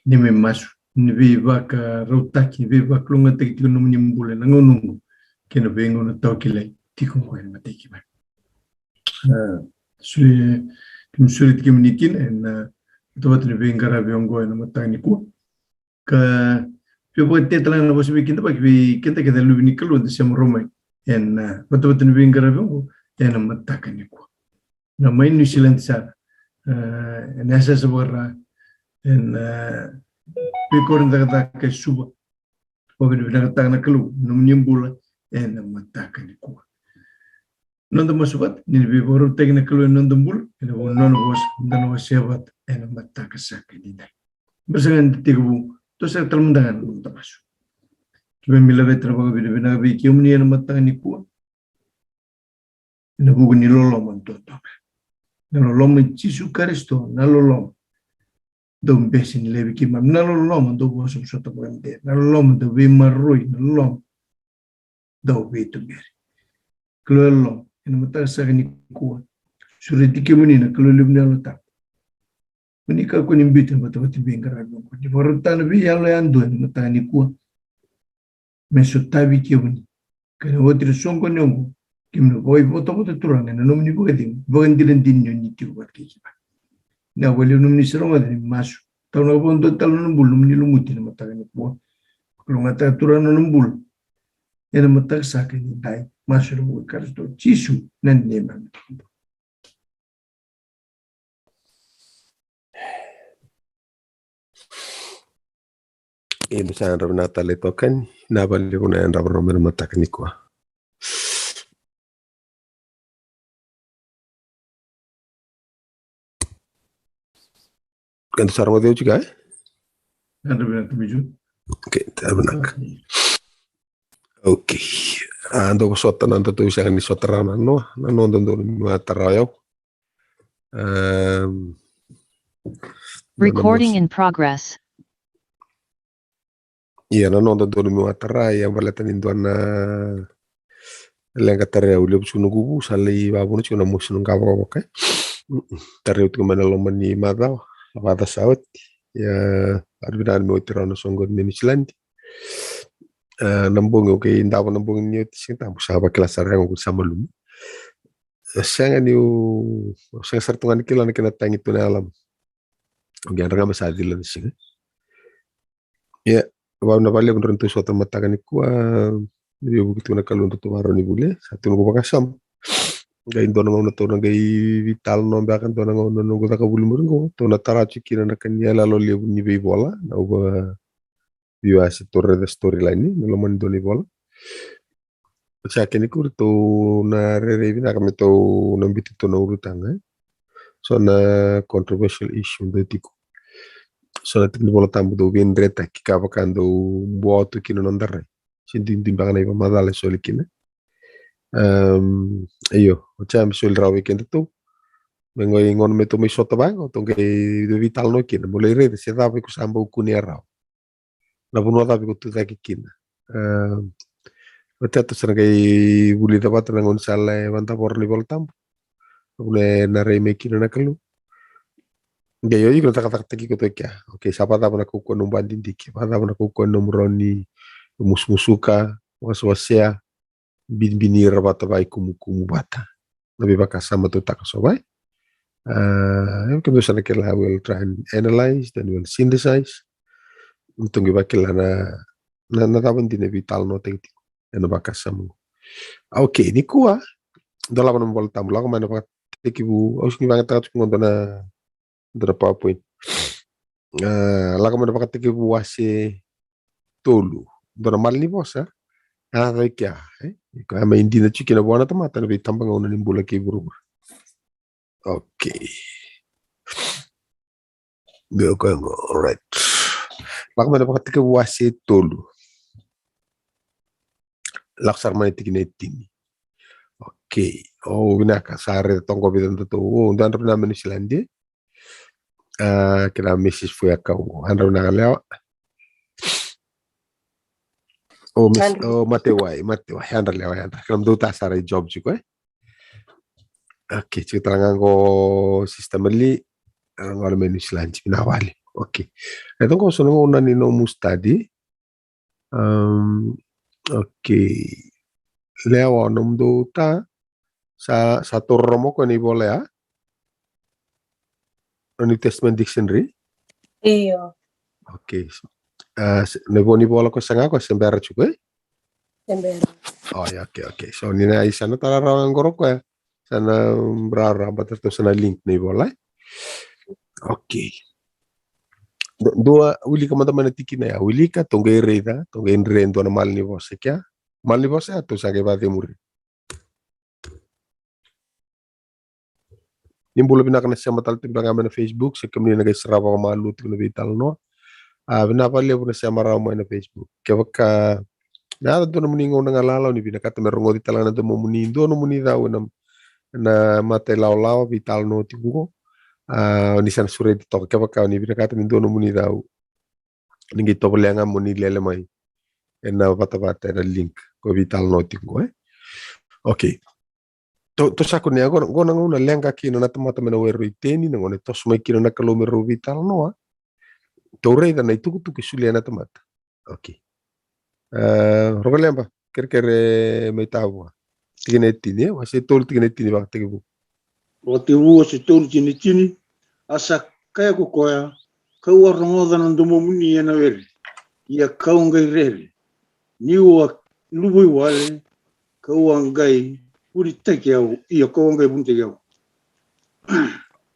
ni me masu ni viva ka rotaki viva klunga te ki no mnimbule na ngonungu ke no vengo no tokile ti ko ko na te ki ba sui kim sui ti mnikin en to bat ni venga ra viongo en matani ku ka pio po te tala na bosi bikin ba ki kenta ke dalu ni kalu de sem romai en bat ni venga ra viongo en mataka ni ku na mai ni silenza en esa sabarra en Picorin da que suba, o que viene a na kalu, no nimbula, en a mataka ni kuwa. Non da masubat, ni biboro tekna kalu non da mbul, en a non was, dan was sebat, en a mataka saka ni dai. Bersangan tigu, to sa talmundangan non da masu. Kiba mila vetra baga bina bi kiumni en a mataka ni kuwa. En a bugu ni lolom to to. Na lolom chisu karisto, na lolom. Dom besin levi ki mam na lolom do bo so to brande na lolom do vi marroi na lolom do vi to ber klolo en mata sa ni ku suri dike muni na klolo ni ala ta muni ka ko ni bit mata wati bengara no ko di borutan vi yalo ando en mata ni ku me so tavi ki muni ka no otro son ko nyongo kim no boy boto boto turanga no muni bo edin bo endilen din ni ti wat ki na wali num ni sero madri masu tau na bon total num bul num ni lumuti na mata ni po lu mata tura num bul ena mata sa ke ni dai masu lu ka sto chisu nan ne ma bisa rab natale tokan na bali una rab romer mata ni ko kan sarang dia juga anda bina tu biju okay terbenak okay ando ko sota nanto tu isa ni sotarana no ndo mata rayo recording in progress. Iya, ndo mata rayo balatan indona lenga tare ulip sunu gugu sali babunu chuna musun kawo okay tare utu mana lomani madaw Avada Saud, ya arbinaan mo tirano songon Minichland. Nambung okay, indabo nambung niyo tisinta busaba kelasar yang sama lum. Saya niu saya sertungan kilo nak tangi tu na alam. Okay, ang ranga masadil lang siya. Ya, bawa na balik menurut suatu mata kan iku dia begitu nak kalau untuk tumaron ni boleh satu nunggu pakasam. Gay doon nga to gay vital no bakan doon nga no go taka bulumur go to na tarachi kina na kanya lalo lebu ni be bola na uba biwa si torre de storyline ni no man do ni bola sa kini kur to na re na kami to no bitu to no urutanga so na controversial issue do tiko so na tikni bola tambu do bien dreta ki ka bakando buoto kino non darre sindi dimbaga na iba madale soli kina iyo cham sul raw weekend tu mengo ingon meto mi sota bang o tong de vital no kin mo le re se da ko samba ku ni raw na buno da ko tu da kin otato sana kay buli da pat ngon sala banta por ni voltam bule na re me kin na kalu de yo ko ta ta ki ko to kya okay sapa da na ko no bandin dik pa da na ko no mroni musmusuka waswasia bin rabata bai kumu bata nabi baka sama tu tak so bai mungkin bisa nak lah will try and analyze then will synthesize untuk kita kila na taban din vital no tek na baka sama okay ni kuwa dala ban bol tam la ko man ko tekibu aus ni bangat tak ko na PowerPoint la ko man baka tekibu wase tolu dona mal ni bosa kya kama hindi na chicken na buwana tamata na bitambang una nimbula ki burubur. Okay. Go, alright. Baka man napakatika wasi tolu. Laksar man itignetin. Okay. Oh, binaka sare tongko bitan to. Oh, dan rap naman Islandi. Kila Mrs. Fuyakaw. Handraw na kalawa. Matewai handal lewa handal kalau do ta sara job juga okay cerita ngango sistem li ngol menu selanci nawali Okay. Então kung saan mo una nino mo study, okay. Leo nung do ta sa turro mo ko ni boleh New Testament Dictionary. Iyo, Okay. Ni bola ko sanga ko sembara juga. sembera. Oh ya, okay. So nina isa na tararawan ko ko sana brara batas to sana link ni bola. Okay. Dua uli ka man tiki na ya. Uli ka tongge reda, tongge rendo na mal ni bosa kya. Mal ni bosa to sa ke bate muri. Yung bula binaka na siya matal timbang kami na Facebook, sa kami na nag-israpa ko mga luto na vital, no? Binapalya po na siya maramo na Facebook. Kaya waka, na doon naman yung unang alalaw ni binakata merong di talang na doon muni, doon muni daw na matay law vital no tingo. Ni san sure dito, kaya waka, ni binakata ni doon muni daw. Ningi to pala nga muni lelemay. Na bata-bata na link ko vital no tingo, Okay. To sa kunya go nang una lenga kino na tamata mena weru iteni nang one to sumai kino na kalo meru vital no to rei da na itu tu kisulia na tamata. Okay. Rogalemba kere mai tawa. Tigene tini wase tol tigene tini bang tigibu. O te ua se tolu tini asa kaya ko koia kaua rongoda na ndomo muni ena weri ia kaungai rere ni ua lubui wale kaua ngai puri teke au ia kaungai bunte au.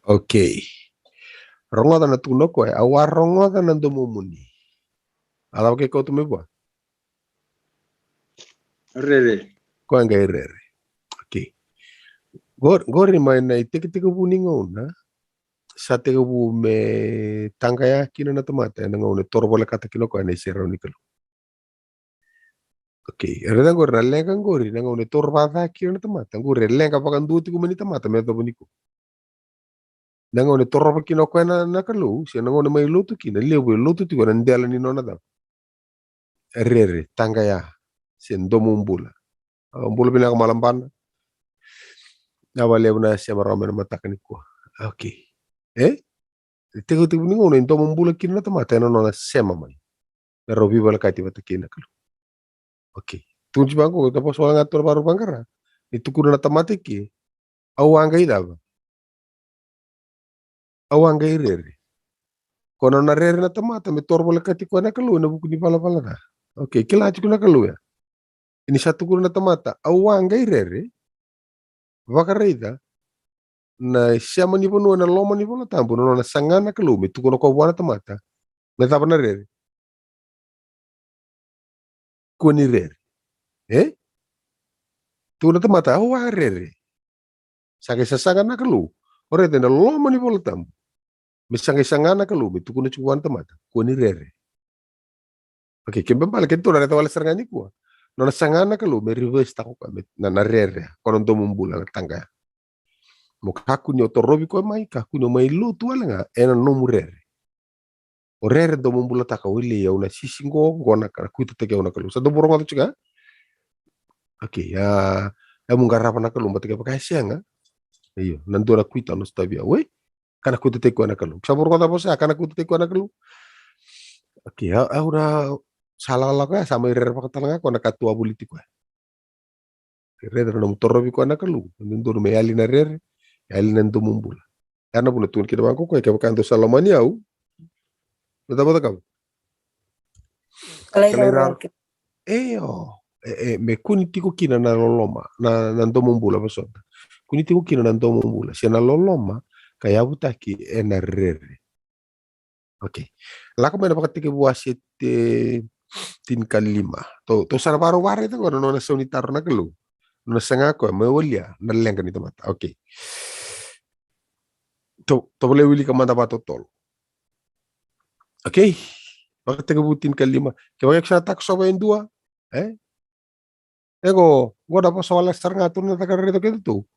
Okay. Rongoda na tuno ko awa rongoda na ndomo muni. Alaw ke ko tumebwa. Rere. Ko ngai rere. Okay. Gori mai na itik buningo na. Sa te bu me tangaya kino na tamata na ngone torbola kata kino ko na sero nikalo. Okay, reda gor na lenga gori na ngone torbada kino na tamata gori lenga pakan duti ko mani tamata me to boniko. Na ngone torba kino ko na kalu si na ngone mai lutu kino lewe lutu ti ko na ndela ni nona da. Rere tangaya sen domumbula. Umbula bina malamban. Na wale na siya marami na matakani ko. Okay. Tigo ni ngone domumbula kino na tamata na nona sema mai. Na robi wala kati bata kina kalu. Okay. Tunji bangko tapos wala ngatur baru bangkara. Itu kuno na tamatiki. Awanga idaba. Awanga irere. Kono na rere na tamata me torbola kati ko na kalu na buku ni pala na. Okay, kila aja na kalu ya. Ini satu kuno na tamata. Awanga irere. Vakarida. Na siya ni pono na loma ni pono tampo no na sangana kalu me tukono ko buana tamata. Me tapa na rere. Ko ni rere. Tukono tamata awanga rere. Sake sasangan na kalu. Ore tena loma ni pono tampo. Misangi sangana kalu me tukono chuan tamata. Ko ni rere. Okay, kembe bala kento na wala serngani ko. No na sangana kalu me reverse ta ko na rere. Kono ndo mumbula na tanga. Mo kakunyo to robi ko mai kakunyo mai lutu wala nga ena no murere. O rere ndo mumbula ta ka wili ya una sisingo gona ka kuita teke una kalu. Sa do borong atu chuka. Okay, ya mungarapa na kalu batike pakai sianga. Iyo, nandu na kuita no stabia. We, kana kuita teke una kalu. Sa borong atu bosa kana kuita teke una kalu. Okay, na salah ka sama rere pakatanga ko na katua politiko. Rere na mutorobi ko na kalu. Nandu me ali na rere. Ali nandu mumbula. Karena puna tuan kita bangko ko kaya kanto salamani au. Betul kamu. Kalirar. Me kuni tiko kina na loloma na nandu mumbula pasota. Kuni tiko kina nandu mumbula. Si na loloma kaya butaki na rere. Okay. Lako may napakatike buwasit tingkat 5. To sana baru wari itu kalau nona sunitar na kalu. Nona sangako mewulia na lengan itu mata. Okay. To boleh wili kamanda bato tol. Okay. Bakit butin kalima. Kaya yak sa tak sa yung dua. Ego, gua dapat soal star ngatur na takar rito gitu.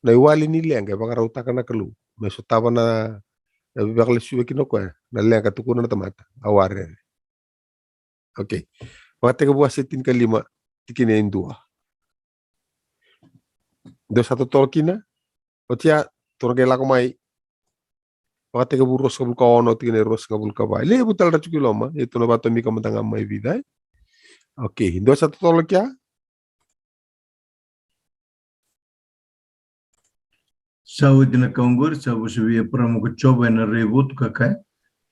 Na iwali nili ang kaya baka rauta ka na kalu. May sutaba na bakal suwe kinoko na lenga tukunan na tamata. Aware. Okay. Bakit buwasitin kalima tikina yung dua. Do satu tol kina. O tiya, turun kay lako may Wakati ka burros ka bulka ono tingin ros ka bulka ba. Ile butal ra chukiloma. Ito na bato mi ka matanga mai vida. Okay, hindi sa totoo kya. Sawo dina kaungur, sawo sibi pram ko choba na rebut kakai.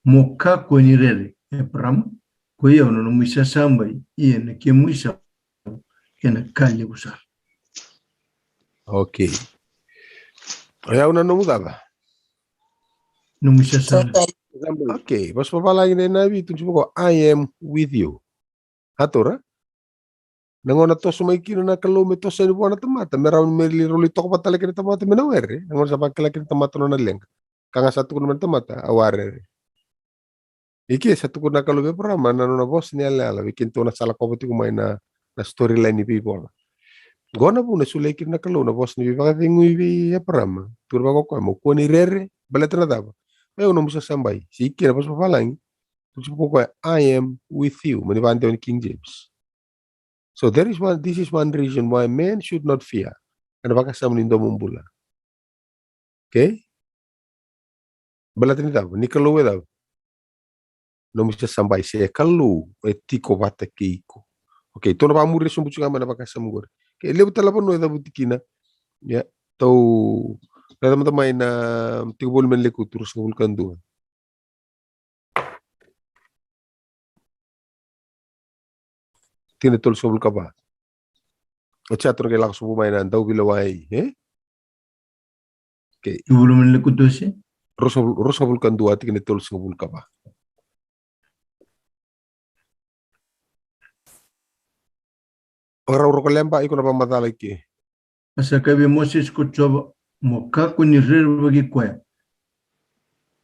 Moka ko ni rere. Pram ko ya no misa sambai. Iya na ke muisa. Kena kali usar. Okay. Ayaw na namudaba. No misa sambai. Okay, mas papalagi na nabi itong ko, I am with you. Hatura? Nangon na to sumaikino na kalume to sa inubuan na tamata. Meron melirulito ko patalaki na tamata minawere. Nangon sa pagkalaki na tamata no naleng. Kanga satu ko naman tamata, aware. Iki satu ko na kalume parama, nano na boss ni ala, bikin to na sala ko pati kumain na storyline ni people. Gona po na sulaykin na kalume na boss ni people. Kasi nguibi ya parama. Turba ko mo ko ni rere, balat na daba. Ayaw na mo sa sambay. Si Iki na pas papalang. Tujuh ko I am with you. Manibante on King James. So this is one reason why men should not fear. Ano ba kasama nindo mumbula? Okay? Balatin daw, ni kaluwe daw. No mo siya sambay siya kalu etiko bata keiko. Okay, to na ba muri sumbu nga man ba kasama ngor. Okay, lebu talapon no da butikina. Ya, to teman-teman na tigol men leku terus ngulkan doon. Tinetol sa bulka ba? O teatro que lang subo may nandaw bilaway, Okay. Ibulum le kutose. Rosa bulkan dua tinetol sa bulka ba? Ora ko lemba iko na pamadalay ki. Asa kabe Moses ko choba. Moka ko ni rere bagi kwaya.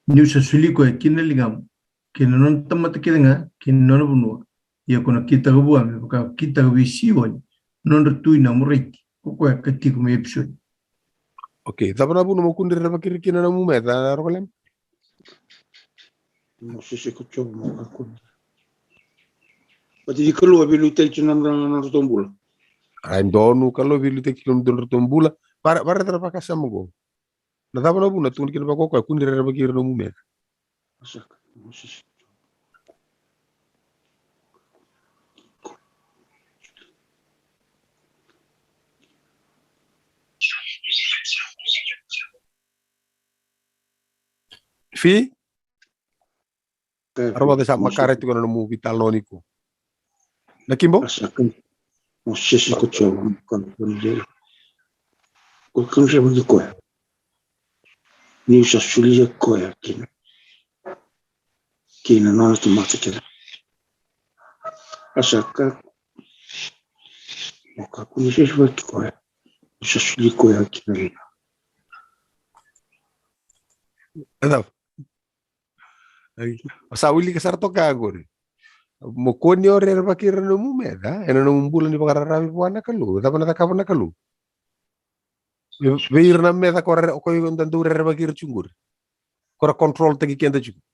Ni usa suli kwaya kinalingam. Kinanon tamata kidenga. Kinanon bunua. Ya kuna kita gubua me baka kita gubisiwan non retui na murit ko kati ko me episode. Okay, tapi na puno mo kundir na pakirikina na mo meta na ro lem. No sé si escuchó mo ako. Pati di kalu abilu tel chinan na tombula. Ay donu kalau bilu te kilom don tombula para tra pakasam go. Na tapi na puno tun kina pa ko kundir na pakir na mo meta. Asak. No sé si. Fi arwa de sa makare tu na mo vital noniku. Nakimbo? Asak. No sé si escuchó con de. Con se bagi ko. Ni sa sulia ko ya kina. Kina no to mata kina. Asak. Moka kuni se bagi ko ya. Sa sulia ko ya kina. Ada. Ay, sa uli ka sarto ka agor. Mo koni ore ra pakir na mo meta, ena no bulan ni pagararabi po na kalu, tapa na takapa na kalu. Beir na meta ko yung dandure ra pakir chungur. Kora control tagi kenda chungur.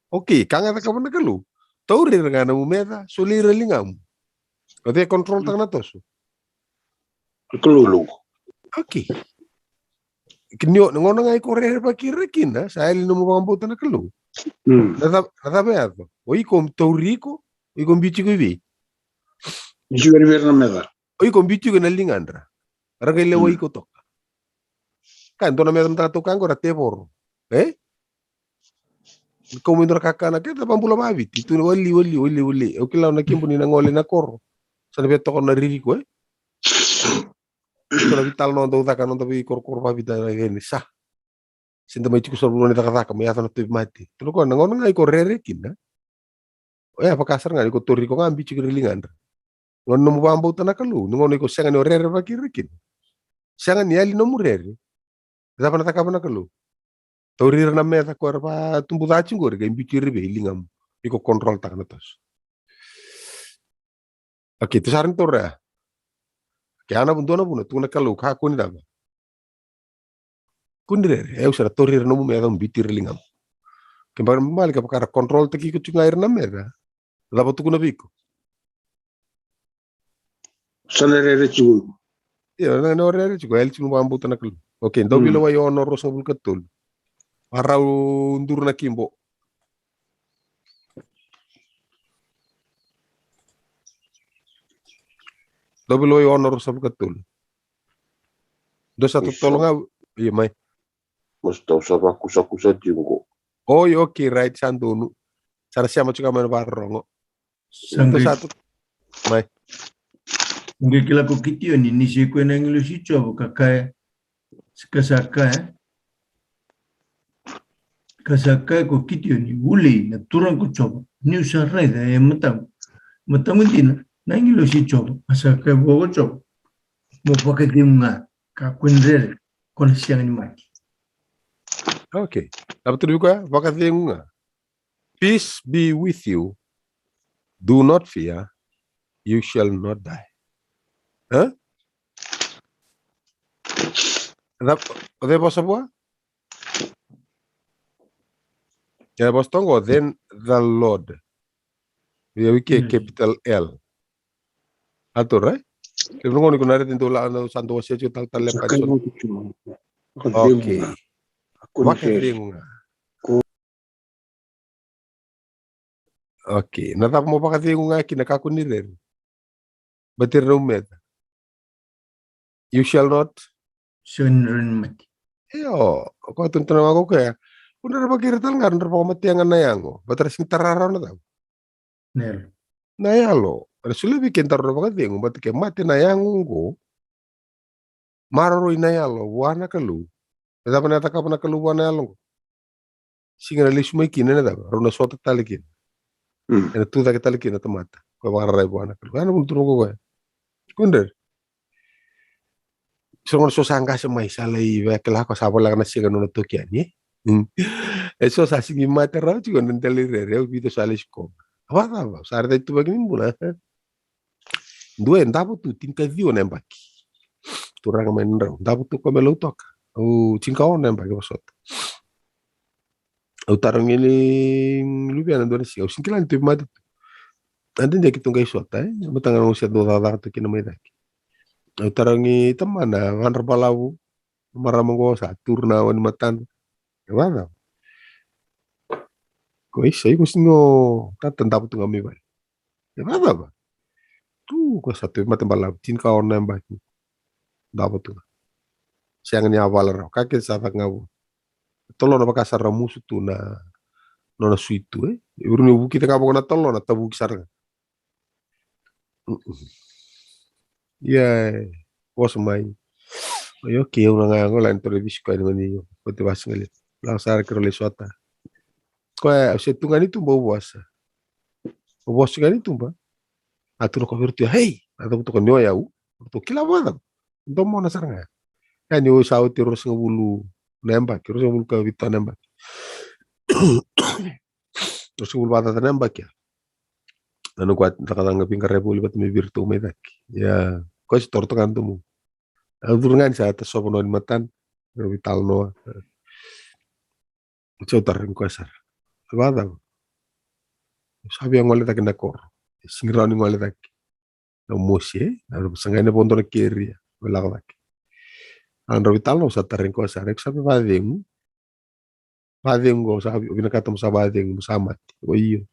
Okay, kanga takapa na kalu. Tauri nga na mo meta, suli lingam. Ode control tang na toso. Kalu. Okay. Kinyo ngono nga ko re pakir kina, sa ili no mo pambuta na kalu. Nada beado. Oi com taurico, oi com bicho que vi. Bicho ver na meda. Oi com bicho que na lingandra. Raga ile oi ko toka. Kan dona medam ta toka ngora tebor. Como indra kakana ke ta pambula mabit. Itu wali. O kila na kimbo ni ngole na kor. Sa beto ko na riri ko So na vital no do ta kanon ta bi kor mabit na ni sa. Sinta mai chiku sorbulo ni taka may ata na tuib mati. Tulo ko nangon nga ko rerekin na. O ya pakasar nga ko tori ko nga bicho rilingan. Ngon no mo bambo ta nakalu, ngon ko senga no rere pakirikin. Senga ni ali no mo rere. Dapat na taka na kalu. Tori na meta ko pa tumbu da chingor ga bicho ribe lingam. Iko control ta na tos. Okay, to sarin torra. Kaya na bundona buna tu na kalu ka ko ni daba. Kundir eu sera torir no mo meda bitir lingam. Kembar mal ka pakara control taki ko tunga air na meda. Labo tu kuna biko. Sanere chigu. Ya na no re chigo el chigo ambu tanakal. Okay, do bilo wa yo no rosa bul katul. Marau undur na kimbo. Double way honor sa betul. Dosa tutolong iya mai. Mas tahu sama kusa-kusa jenggo. Oh, oke, right santunu. Cara siapa juga main barong. Itu satu. Mai. Nggak kila ko kitio ni si ko na ngilo si chobo kakaya kasaka kasaka ko kitio ni uli na turang ko chobo ni usa reda matam ndina na ngilo si chobo asaka bogo chobo mo pakatimnga ka kunrel kon siang ni maki. Oke. Dapat juga pakai nga. Peace be with you. Do not fear. You shall not die. Huh? Ada bos apa? Ya bos tonggo. Then the Lord. Ya wiki capital L. Atur, right? Kita nunggu kunari tentu lah anda santu wasia cuci tal lepas. Oke. Pakai nga. Oke. Natap mau pakai nga kinakaku nirer. Batir rumet. You shall not. Sunrun mati. Yo, kau tuntun aku kayak. Udah pakai retal nggak? Udah pakai mati yang nayango. Bater sing terarau na tau. Nel. Nayalo. Resulta bikin taruh pakai tiang. Bater kayak mati nayango ko. Maroro inayalo. Wana kalu. Kita pernah tak pernah kalu wana yalo. Singa lisu mai kina na tau. Rona sota talikin. Ena tu tak talikin na tomata. Kau pakai wana kalu. Ano pun turun ko kaya. Kunder. Sono sangka semai salai vekela ko sabo la na siga no to kiani. Eso sa singi matera juga nenteli rere vito salis ko. Apa sarda itu bagini mula. Due ndapo tu tinka vio nembaki. Turanga menra ndapo tu ko melo tok. O cinka on nembaki bosot. O tarang ini lubiana do nasi. O sinkilan tu madu. Ande dia kitunga isota matanga no sia do dada to kinamai daki. O tarangi temana van balau maramongo sa turna wan matan. Mana? Kau isa, kau sino tatan dapat tu kami balik. Mana ba? Tu kau satu matan balau tin kau orang nembak dapat tu. Siang ni awal rau kakek sahabat ngau. Tolong apa kasar ramus tu na nona suitu Uruni buki kita ngau na tolong na tabu kisar. Ya, bos mai. Yo kau orang ngau lain televis kau dengan ni. Kau tu bahas ngali. Langsar kerole suata. Kau setungan itu bau puasa. Bau puasa kan itu mbak. Atau kau berarti hey, atau tu kan nyoya tu kila mana? Untuk mau nasar nggak? Kan yo saut terus ngabulu nembak, terus ngabulu ke vita nembak. Terus ngabulu bata nembak ya. Lalu kuat tak tanggap pingkar repuli bat me virtu medak. Ya, kau si torto kan tumu. Durungan sa atas sopo noin matan, vital noa. Cotar kau asar. Bata. Sabi yang ngole tak kena kor. Singrau ni ngole tak. No mosi, lalu sangane ponto na kiri. Belak tak. Andro vital no sa tarin ko asar. Sabi bading. Bading ko sabi binakatom sa bading musamat. O iyo.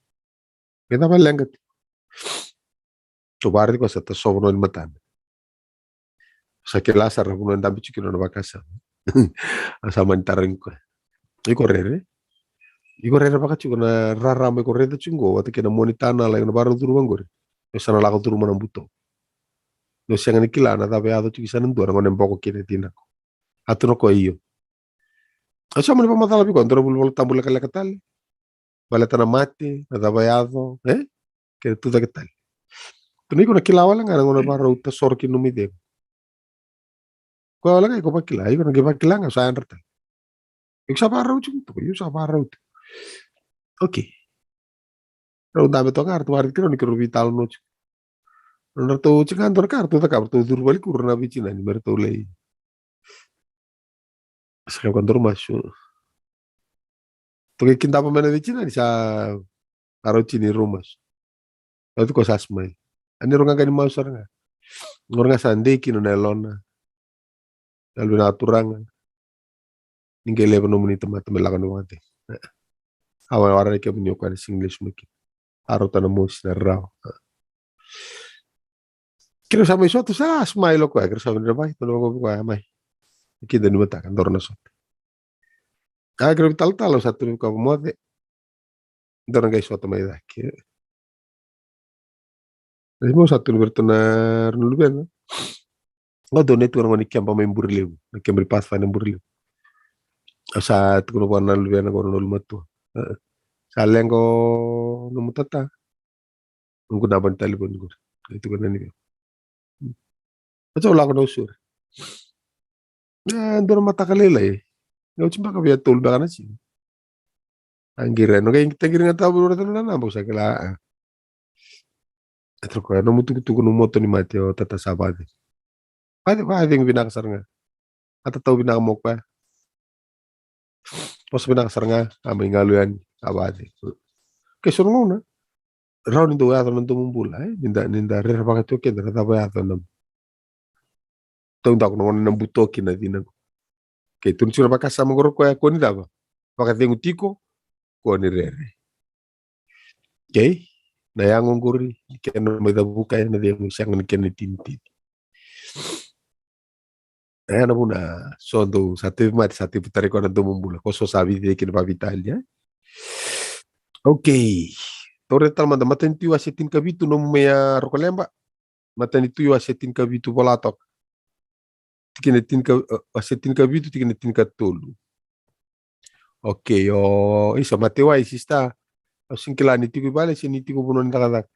Kita palengat. Coba ko sa tasob no matan. Sa kilasar na puno ndabi chikino na bakasa. Asa mantarin ko. Ikorere. Ikorere baka chiko na rarame korere chungo wate kena monitana la na baru turu mangore. Esa na lako turu manang buto. No siang ni kila na tabe ado chiki sanan tuara ngonem poko kine tinako. Atu no ko iyo. Asa mo ni pamatala bi ko ndoro bulbul tambula kala katali. Baleta na mate, na tabe ado, que tudo que tal. Tu ni ko na kila wala nga ngona baru ta sorki no mide. Ko wala nga ko pa kila, ko na giba kila nga sa anrta. Ik sa baru chunto, yo sa baru. Okay. Pero dami to kartu warit kiro ni kiro vital no. No to chikan to kartu ta kartu durbali kurna vicina ni merto lei. Sa kantor masuk. To que kinta pa mena vicina ni sa arocini rumas. Itu ko sasmai. Ani ronga kani mau saranga. Ngornga sande kino na lona. Lalu na turanga. ninguém leva no monito mata me laga no ante awan wara ke bunyo kwa English maki arota na mo na raw kira sa may soto sa smile ko kira sa na bay tulo ko kwa may kida ni mata kan dorna so kira tal satu ko mo de dorna gay soto may da kira mo satu bertenar nulu ben ngo do netu ngo ni kemba may burlew na kembri pas fa na burlew sa tukuno ko na lu ben ko nulu matu salengo numutata nunggu naban telepon gue itu kan ini betul lah kalau usur nah dorong mata kali lah ya nggak cuma kau biar tul bahkan sih anggiran oke kita kira nggak tahu berapa tahun lah nambah saya kira terus kau nomu tuh moto ni mati oh tata sahabat ada yang bina kasar nggak atau tahu bina mok pa pos bina kasar nggak ambil ngaluan sahabat kesuruh na raun itu ya teman teman pula ninda rera pakai tu kita kata apa ya teman tahu tak nongon nambuto kina dina ke tun sura pakai sama guru ko ni daba pakai tengu tiko ko ni rere ke na yang nguri ke no me da buka na dia musang ni ken tinti na buna sondo satu mati satu putari ko na dumula ko so sabi de que va Italia okay Tore tal manda matan tu asetin kabitu no meya rokolemba matan itu asetin kabitu polatok tikene tin ka asetin kabitu tikene tin ka tolu okay yo isa matewa isista singkilani tiku bale sini tiku bunon takadak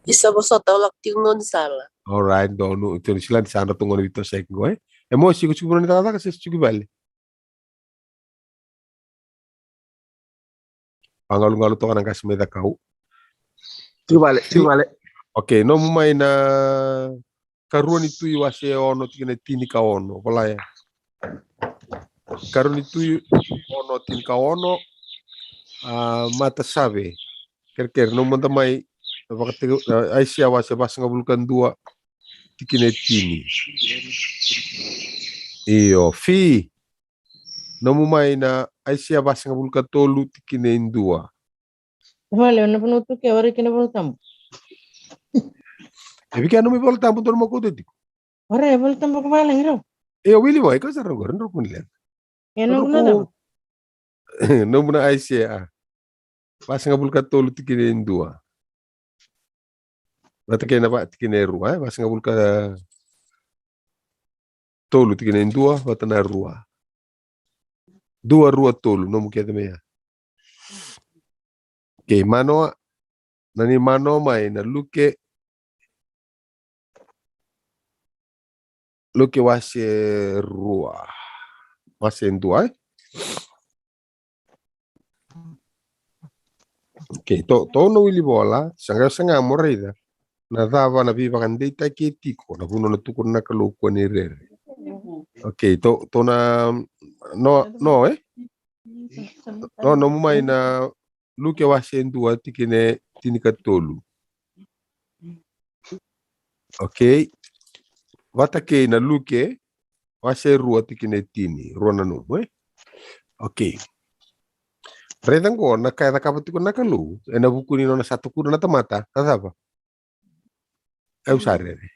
Isa boso tawlak tingnon sala. alright donu itu sila di sana tungo nito sek gue emosi ko bunon takadak ses tiku bale pangalu-ngalu to kanang kasmeda kau tiku bale okay no mumay na karuan itu iwase ono tikene tini ka ono pala ya karuan itu ono tin ka ono mata sabe ker no manda mai wakati Aisyah wase bas ngabulkan dua tikene tini iyo fi no mumay na Aisyah bas ngabulkan tolu tikene dua Vale, una penutu que ahora que no voltamos. ebi kanu mi volta punto mo ko dito Ahora voltamos con vale, ngiro. wili mo ikaw sa rogor no kun len Ya no nada. no muna Aisyah bas ngabulkan tolu tikene dua Bata kaya na ba tikene rua bas ngabulkan tolu tikene dua bata na rua dua rua tolu no mukya meya okay mano nani mano mai na luke wase rua wase dua okay to no wili bola sanga morida na dava na viva kan data ke tiko na puno na tukun na kaluko ni rere okay to na no no mumay na luke wase dua tikine tinika tolu okay wata ke na luke wase rua tikine tini rua na no okay Redang ko na kaya nakapat ko na kalu na bukunin na satu kuno na tamata apa eu sarere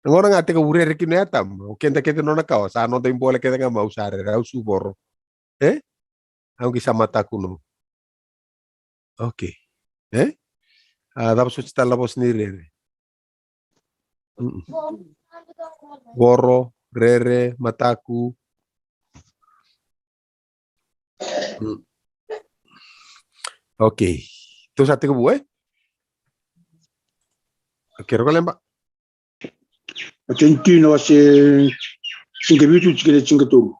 ngora ngate ka urere kino yatam kenta kete no na kawa sa no tem bola kete nga mau sarere au suboro au kisa mata kuno okay dapat suci tala bos nirere Boro, rere, mataku. Okay. Terus hati ke buah? Oke, rokok lembak. Argentina se singa bitu chikele chinga tu.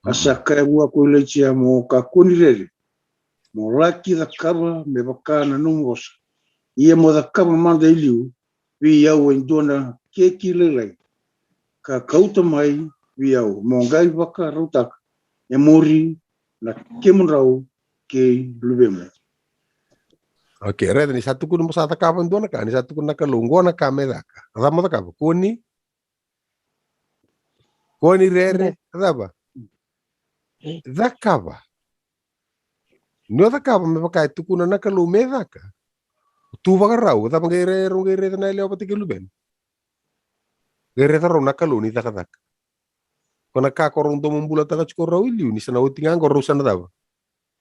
Asa kaya bua kule chia mo kakunirere. Mo laki da kaba me bakana numbos. Ia mo da kaba manda iliu. Vi yau endona keki lelai. Ka kauta mai vi yau. Mo ngai baka rautak. E mori na kemunrau ke lubema. Oke, red ni satu kun masa takapan dua naka, ni satu kun naka lungo naka medaka. Ada mo takapan kuni. Koni rere, daba. Dakaba. No dakaba me pakai tukuna nakalu me daka. Tu bagarau, daba ngere na leo pati kiluben. Ngere taro nakalu ni daka. Kona ka korong to membula taka chukora iliu ni sana utingang koro sana daba.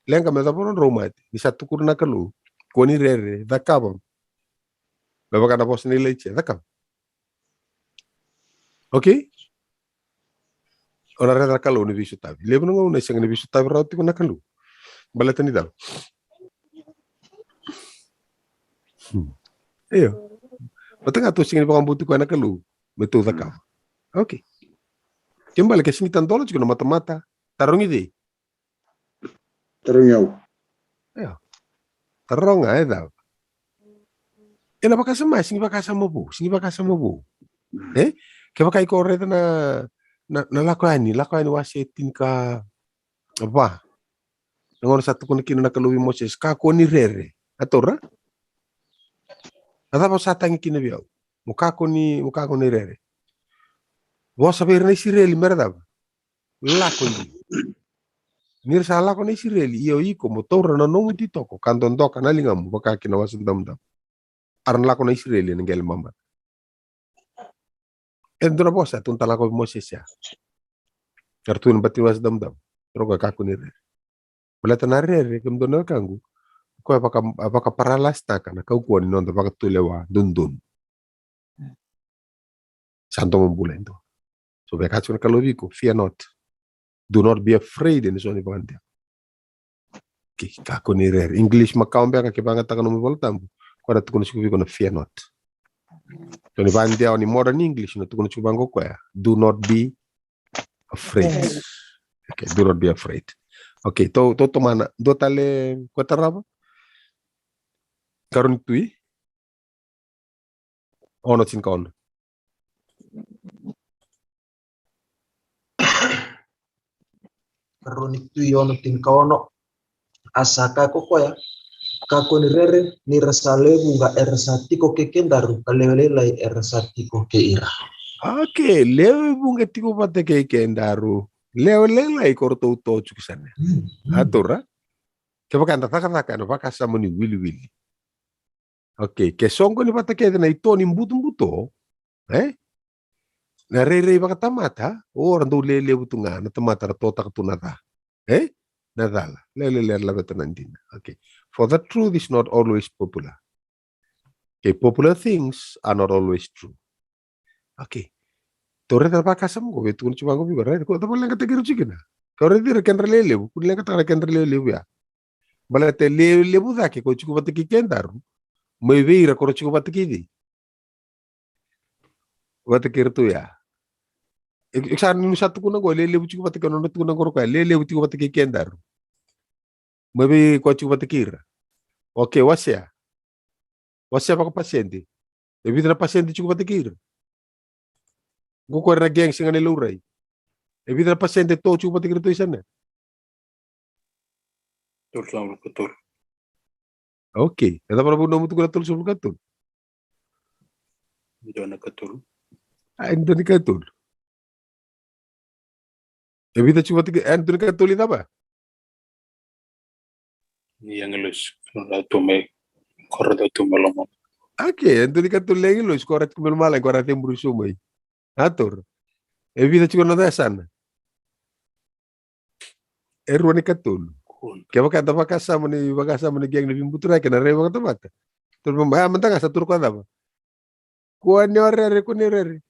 Lenga me daba ron romati. Ni satu kurna nakalu. Koni rere, dakaba. Me pakai na bos ni leche, dakaba. Okay? Ora reda kalu ni bisu tabi. Lebo nunga una isang ni bisu tabi rauti ko na kalu. Balata ni daw. Iyo. Bata nga to singin pa kambuti ko na kalu. Betul ka. Okay. Kembali ke sini tantolo juga na mata-mata. Tarong ide. Tarong yaw. Iyo. Tarong nga daw. Ina baka sama singi baka sama bu. Singi baka sama bu. Kaya baka ikaw reda na lakuan ni wasetin ka apa? Nangor satu kuni kina nakaluwi Moses ka ko ni rere. Atora? Ata pa satang kina biyaw. Mukha ko ni rere. Wa saber na Israel merda. Lako ni. Nir sa lako na Israel iyo iko motor na nongo dito ko kanton do kanalingam baka kinawasan damdam. Aran lako na Israel ni ngel mamba. Endura bosa tun talako Moses ya. Kartun batiwas damdam. Roga kako ni rere. Balata na rere kumdo na kangu. Ko apaka paralas na kana kau kuan non apaka tulewa dundun. Santo membula itu. So bekacho na kalobiko, fear not. Do not be afraid in soni pangante. Okay, kako ni rere. English makaumbe ka kibanga taka no voltambu. Ko da tukuno sikubi na fear not. So ni bande ni modern English no tukuno sikubango ko ya. Do not be afraid. Okay, do not be afraid. Okay, to mana do tale ko taraba? Karon tui? Ono tin kaon. Karon tui ono tin kaono. Asaka ko ya. Kako ni rere ni rasale bunga ersatiko ke kendaru kalewele lai ersatiko ke ira. Okay, lewe bunga tiko pate ke kendaru. Lewe lai korto uto chukisane. Atura? Kaya kanta taka no baka sama ni wili. Okay, ke songo ni pate ke na ito ni mbuto. Na rere baka tamata. Orang do lele butunga na tamata na tota katunata. Nadala. Lele la betanandina. Okay. For the truth is not always popular. Okay, popular things are not always true. Okay. Tore na baka sama ko betul cuma ko bicara. Ko tapos lang kata kiru cikina. Kau redi rekan lele bu. Kuliah kata rekan lele bu ya. Balate lele bu dah ke ko cukup batu kikendaru. May beira ko cukup batu kidi. Batu kiru tu ya. Iksan nu satu kuna ko lele bu cukup batu kono tu kuna ko ko lele bu cukup batu kikendaru. May be ko cukup batu kira. Okay, wasya. Wasya pa ko pasyente. Ebita na pasyente cukup batu kira. Guko na geng singa ni luray. Ebita na pasyente to cukup batu kira tu isana. Betul. Okay. Ito para po naman ito ko natul sa katul. Hindi na katul. Ito ni katul. Ebita cukup batu kira. Ito ni katul ito ba? Yang elus tume korda tumelomon. Okay. Ito ni katul lagi lo. Skorat kumelmalan. Korat yung brusumay. Atur. Ebita cukup na sana. Erwa ni katul. Kaya baka sama ni geng ni bimbutura kena re baka tamata. Terus membahas mentang satu ruko apa? Kuan ni orere kunirere.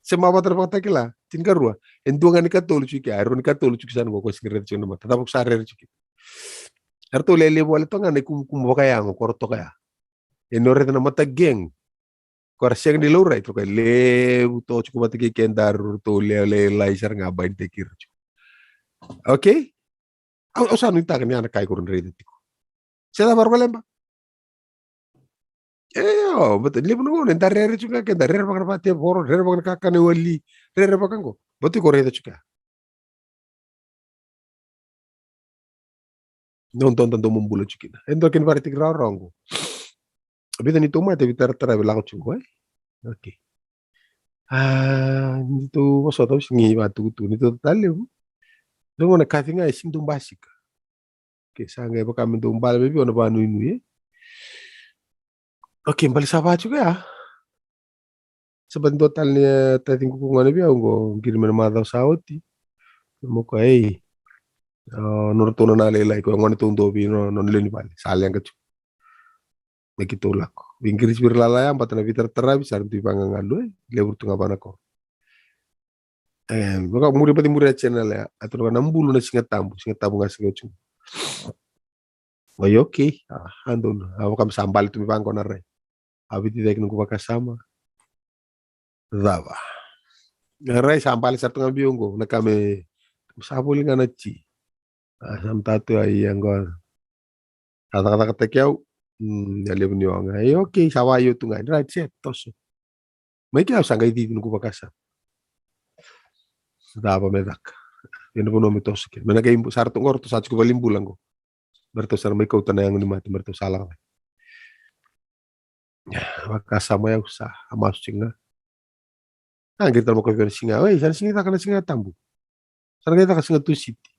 Semua terbang takila. Tinggal rua. Entuangan ni katul cuki. Arun katul cuki sana gua sekret cuki nama. Tetap sarer cuki. Arto lele boleh tu ngane kum baka yang korto kaya. Enore na mata geng. Korsiang di lurai tu kaya le to cuki mata kikendar to le laisar ngabain tekir. Okay? Au sanu itakan ni anak kai kurun rede tiko. Saya baru lemba. Betul. Dia pun entar rere juga ke entar rere bakar pati boro rere bakar kakane wali rere bakar ko. Betul ko rede juga. Nonton membulu juga. Endo ken parti rorong ko. Abita ni toma te bitar tara bilang juga. Okay. Nito maso tau singi batu tu nito taleu. Nungo na katinga ising tumbasika. Ke sanga iba kami tumbal bebi ona banu inu. Oke, balik sama juga ya. Sebentar totalnya tadi kukungan lebih aku kirim nama tahu sauti. Muka nurut na lelai ko ngone tundo bi non leni bali salyang kecu. Begitu lako. Inggris birlalaya empat na bitar tera bisa di pangangan lu lebur tengah bana ko. Maka muri pati muri channel ya atau na mbulu na singa tambu ngasih kecu. Oh oke, andun aku kam sambal itu bangko nare. Abi tidak nunggu pakai sama. Dava. Ngarai sambal satu ngambil ungu, nakame sabuli ngana ci. Sam tatu ai yang gol. Kata-kata ketekiau, ya lebih niwang. Oke, sawa yo tu ngai right set tos. Mereka harus anggai di nunggu pakai sama. Dava medak. Yang pun nomi tos ke. Mana kayak sartu ngor tu saat cukup balimbulang go. Bertosar mereka utana yang ni mati bertos salah. Ya, maka sama ya usah amas singa. Kita mau ke singa, sana singa tak kena singa tambu. Sana kita kasih ngatu city.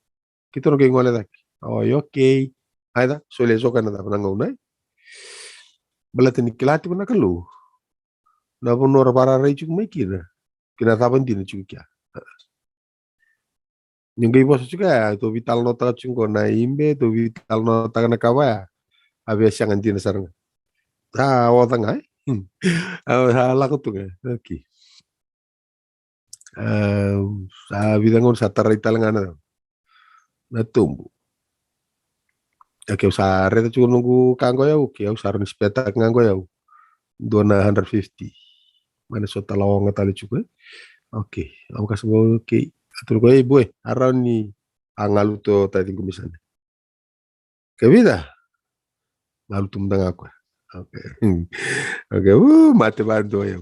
Kita nak ngoleh lagi. Oh, oke. Ada, soalnya sokan ada pernah ngomong. Belat ni kelati pernah kelu. Na pun orang para rai cukup mikir. Kena tapan dina cukup ya. Yang gay bos juga tu vital nota cukup na imbe tu vital nota kena kawa. Habis yang anjing sarang. Awal tengah. Salah aku tuh oke. Sabi ngon sa taray talangana na tumbu. Oke usa reta cukup nunggu kanggo ya oke usa ron spetak nganggo ya. 250. Mana so talawang tali cukup. Oke, aku kasih oke. Atur ko boy, aron ni angalu to tadi kumisan. Kebida. Ngalu tumdang aku. Oke. Oke, mate bantu ya.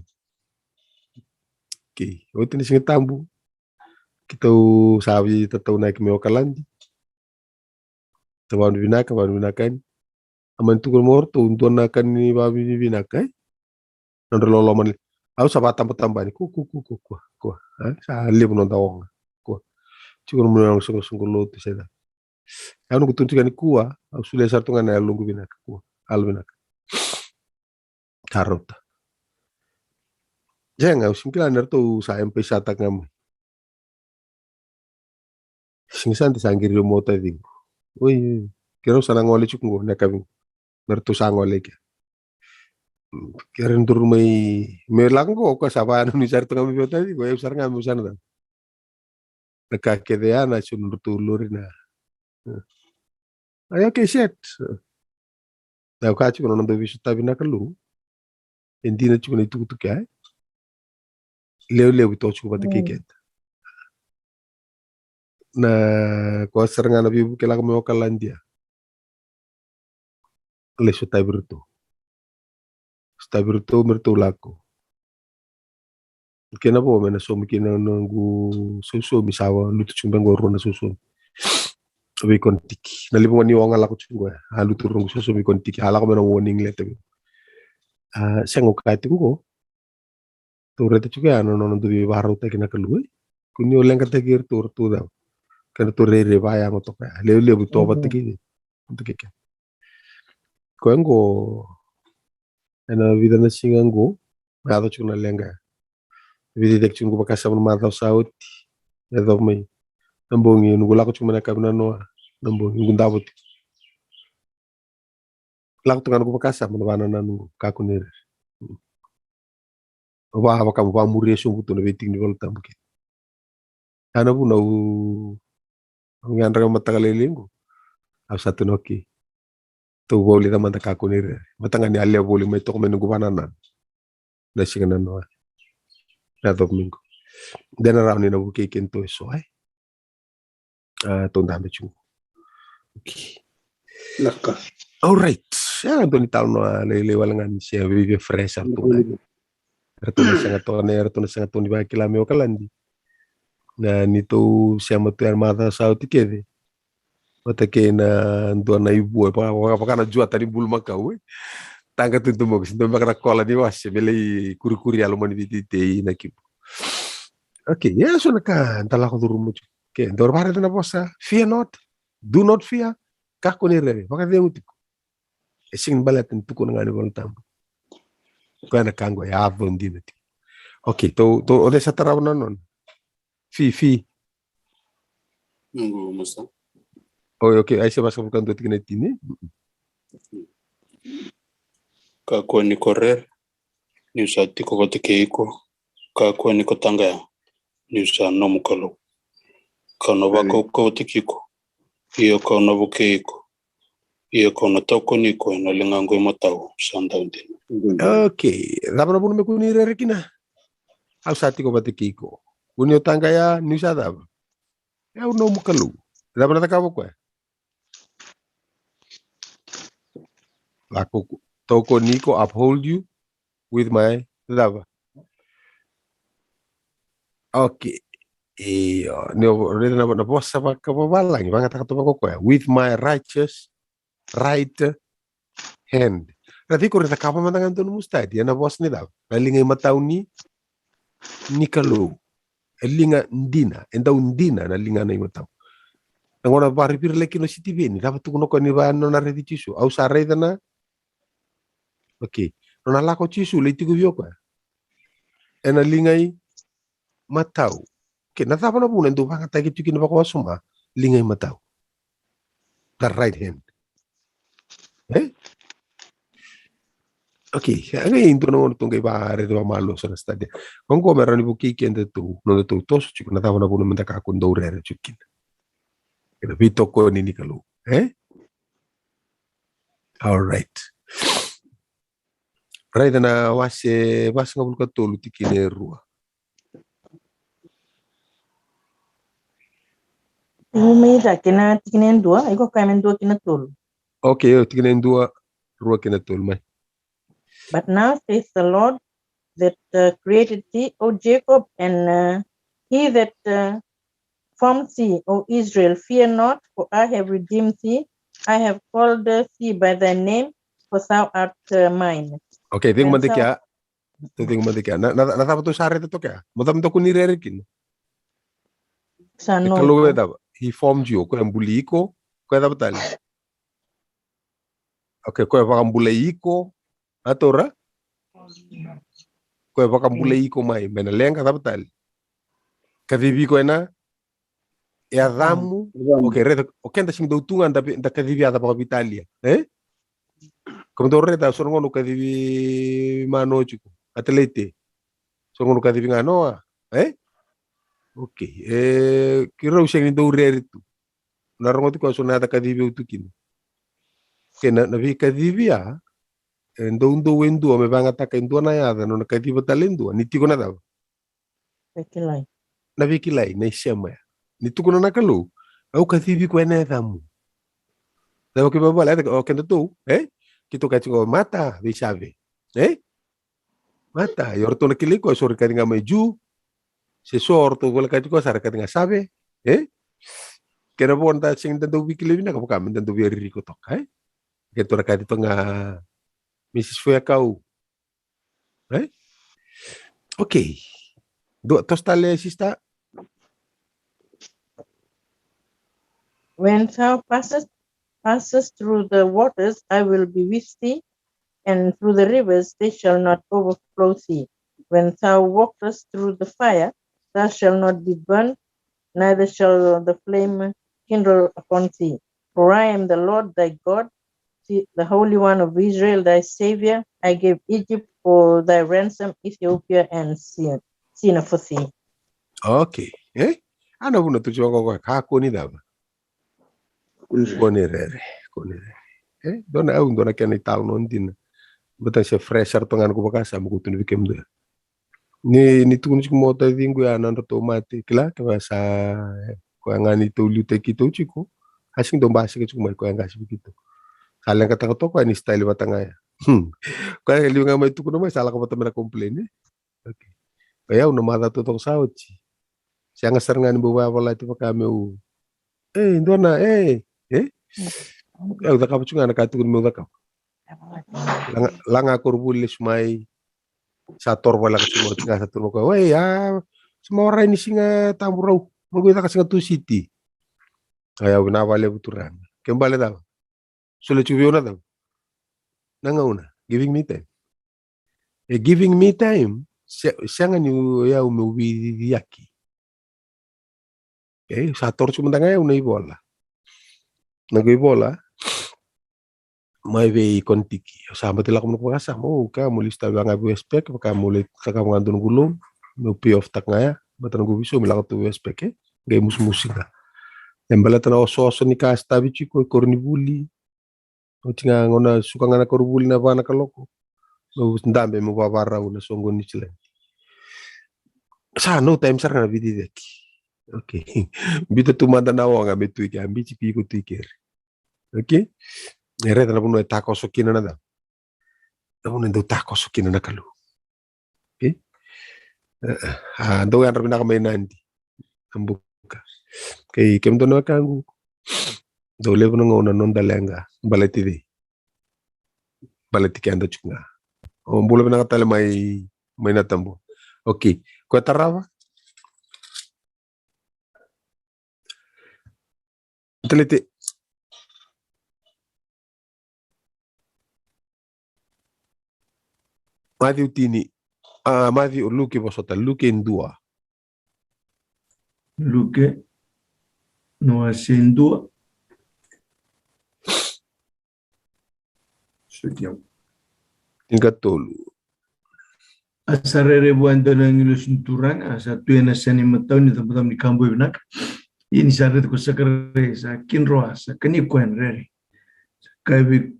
Oke, itu ni singa tambu. Kita sabi tatau naik meo kalandi. Tawan binakan. Aman tu kumor tu untuk nakan ni babi binakai. Nandro loloman. Aku sabat tambah ni ku. Sa libu non tawong. Ku. Cukup menang sungguh lo tu saya. Aku nunggu tuntukan ni kuah. Aku sudah sartungan na lunggu binak ku. Al binak. Karot. Jangan, simpilan tu saya MP satak ngam. Singsan disangkiri mo tadi. Oi, kira sana ngole cukup na kami. Mertu sangole ke. Kira ndur mai melang ko sapa anu ni sartu ngam biota tadi, gue usar ngam usana ta. Naka kedea na sunur tulurina. Ayo ke set. Tahu kacu kono nando bisu tabi na kelu. Endina cukup itu kaya. Leu itu cukup batu kiket. Na kuasa serangan nabi bukan lagi mau kalan dia. Lesu tabirutu mertulaku. Kenapa mana so mungkin nunggu susu misawa lutu cuma ngoro na susu. Abi kontik. Nali pun ni wong alaku cuma. Halu turun susu abi kontik. Halaku mana warning letter. Saya ngokai tunggu. Tur itu juga non tu baru tak kena keluar. Kunyo lang kategir tur tu dah. Kena tur rere bayang untuk leu butuh apa tegi. Untuk kek. Kau engko. Ena vida na singango. Ada cuma lenga. Vida dek cuma pakai sabun mata saut. Edo mai. Nambungi nunggu laku cuma nak kabina noa. Nambungi nunggu dabut. Laku tu kan aku pakai sabun mana nunggu kaku nere. Wah, apa kamu pamuri sungguh tu nabi tinggi volta mungkin. Karena pun aku ngandra mata kalilingu. Aku satu noki. Tu boleh teman tak aku ni. Matangani alia boleh mai tok menunggu pananan. Nasi kena noa. Datuk minggu. Dan orang ni nabu kikin tu soai. Tu dah macam. Okay. Laka. Alright. Ya tu ni tahu noa lewalangan siapa vive fresh tu. Retuna sangat toni ba kila meo kalandi. Na nito siamo tu armada sauti kede. Mata ke na ndo na ibu apa kana jua tadi bulu makau. Tangga tu mo sinto makara kola di wase beli kuri-kuri alo mani di na kibu. Okay, ya so nakantala ko duru mo. Okay, dorbare na bossa. Fear not. Do not fear. Kako ni rere. Baka dia utiko. Sing balat tuko ngani voltam. Ko na kango ya avon dinati. Okay, to ode sa taraw na non. Fi. Ngu musta. Oh, okay, ay siya masuk kan tutik na tini. Kako ni correr. Ni usati ko keiko. Kako ni kotanga ya. Ni usa no mukalo. Kana wako ko tikiko. Iyo kana bukeiko. Iyo kana toko niko na lingango matao sanda undina. Okay, daba na puno me kuni rerekina. Au sati ko batikiko. Kuni otanga ya ni usa daba. Ya no mukalo. Daba na takawo ko. Lako toko niko uphold you with my love. Okay. Neo reda na bossa pa kababalang banga takatuma ko with my righteous right hand. Rati ko reda kapa matangan tunu mustadi na boss ni daw. Lalinga mataw ni Nikalo. Elinga ndina, enda undina na linga na mataw. Ngona bari pir leki no city beni dapat tukuno ko ni ba no na redi chisu. Au sa reda na. Okay. No na lako chisu le tiku vio ko. Ena lingai mataw. Okay, natapa na po nando baka tayo kitin ba ko suma lingay mataw. The right hand. Okay, ngayon ito naman itong kay pare di ba malo sa stade. Kung ko meron ni buki kende to, no to tos chiko natapa na po naman ta kakundo rere chikin. Kaya bito ko ni Nikalo. All right. Right na wase ngabul ka tolu tikine ruwa. Umida kina tikinen dua, iko kamen dua kina tulu. Okay, tikine dua ruwa kina tolu mai. But now says the Lord that created thee, O Jacob, and he that formed thee, O Israel, fear not, for I have redeemed thee. I have called thee by thy name, for thou art mine. Okay, ting mandikya. Ting mandikya. Natapa to sare to kya. Mutam to kunirerikin. Sano. Ikaluwe daw. He formed you. Ko ambuli ko. Ko daw tal. Okay, ko pa ambuli ko. Atora. Ko pa ambuli ko mai. Menaleng ka daw tal. Kadibi ko na. E adamu. Okay, red. Okay, nda sing doutungan da kadibi ada pa Italia. Como do reda so ngono kadibi mano chico. Atlete. So ngono kadibi nganoa. Okay. Kira usang ni do reritu. Narongoti ko so nada kadibi utukin. Kena na vi kadibi ya. Endo wendo me van ataka endo na yada no kadibi talendo. Niti ko na daw. Bekilai. Na vi kilai na isema ya. Nitu ko na nakalo. Au kadibi ko na damu. Daw ke babala o kendo to, Kito kachingo mata visave. Mata, yorto na kiliko so rikatinga meju. Se sorto wala kachingo sa rikatinga sabe, Kena bon ta sing tanto wikili na kapag kami tanto very rico to, Kito na katito nga Mrs. Fuya kau. Okay. Tostale sista. When thou passes through the waters, I will be with thee, and through the rivers they shall not overflow thee. When thou walkest through the fire, thou shalt not be burned, neither shall the flame kindle upon thee. For I am the Lord thy God, the Holy One of Israel, thy Savior. I gave Egypt for thy ransom, Ethiopia and Sinner for thee. Okay. Ano na tujuan ko kako ni daba. Konerere. Dona au dona kena tal non din. Betul se fresher tongan ko bakasa mo kutun bikem do. Ni tu ni mo ta dingo ya nan to mate kila ka sa ko ngani to lute kito chiko. Asing do base ke chiko ko ngasi begitu. Kalian kata to ko ni style batanga ya. Ko liu ngamai tu ko mai sala ko batama komplain. Okay. Kaya una mada to tong sauti. Siang serangan bawa wala itu pakame dona udah kapag nga nakatugon mo ka. Langa kurbulis may Sa torbo la kasi mo tinga sa turbo ko. Wey, semua orang ini singa tamburau. Mo kita kasi tu city. Ayaw na vale buturan. Kembali daw. Sulit chubiyo na daw. Nangauna, giving me time. Giving me time, siya nga niyo ya umuwi yaki. Okay, sa torso mo ngayon na ibola. Nag-ibola, may way kontiki. Sama tila ko magpakasama. Ka mulista ba nga buwespek, ka mulit sa ka mga doon gulong, no pay off tak nga ya. Bata nang gubiso, milaka to buwespek eh. Gay musika. Yang balata na ososo ni kasta bichi ko kornibuli. O tinga ngona suka nga na kornibuli na ba na kaloko. No ndambe mo babara na songo ni sila. Sa no time sar na bidideki. Okay. Bito tumanda na nga betu iki ambichi piko tiker. Okay? Reta na puno tako sokina na da. Na puno ndo tako sokina na kalu. Okay? Ndo yan rabi na kamay nandi. Ambuka. Okay, kem do na kangu. Do levo na ngona non dalenga. Baleti di. Baleti kanda chunga. O mbula na katale may natambo. Okay. Ko tarava? Telete. Matthew Tini. Matthew Luke Bosota. Luke Ndua. Luke no asendua. Sutiam. Tingkat tolu. Asarere buanda na ngilo sinturan asa tuya na sani matau ni taputam ni kambo ibnak. Ini saret ko sakare sa kinroa sa kani kwen rere. Kaibi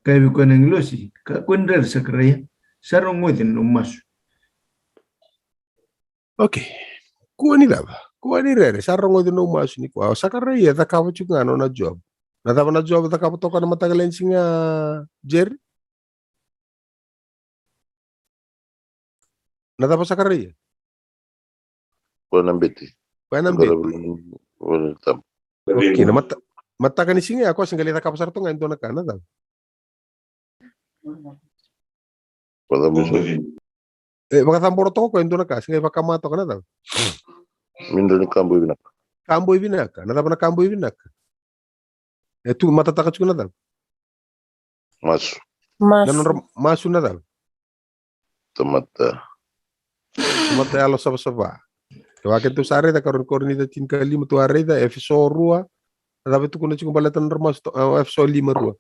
kwen ngilo si ka kwen rere sakare sarong ngotin no masu. Okay. Kuani daba. Kuani rere sarong ngotin no masu ni kwa sakare ya takawa chunga no na job. Na taba na job takawa toka na matagalan singa Jerry. Na taba sakare ya. Buona beti. Buena beti. Okay, na mata ka ni singa ako singgalita ka pasar to ngayon doon na Canada. Baka tamboro to ko doon na ka singa baka mato ka na daw. Mindo ni kambo ibinak. Kambo ibinaka, na na kambo ibinaka. Tu mata taka chuna daw. Masu. Masu na daw. Tomata. Tomata alo saba. Kawakin tu sare da karon da tin kali tu are da episode rua. Dapat tu kuna cikung balatan remas to episode 5 rua.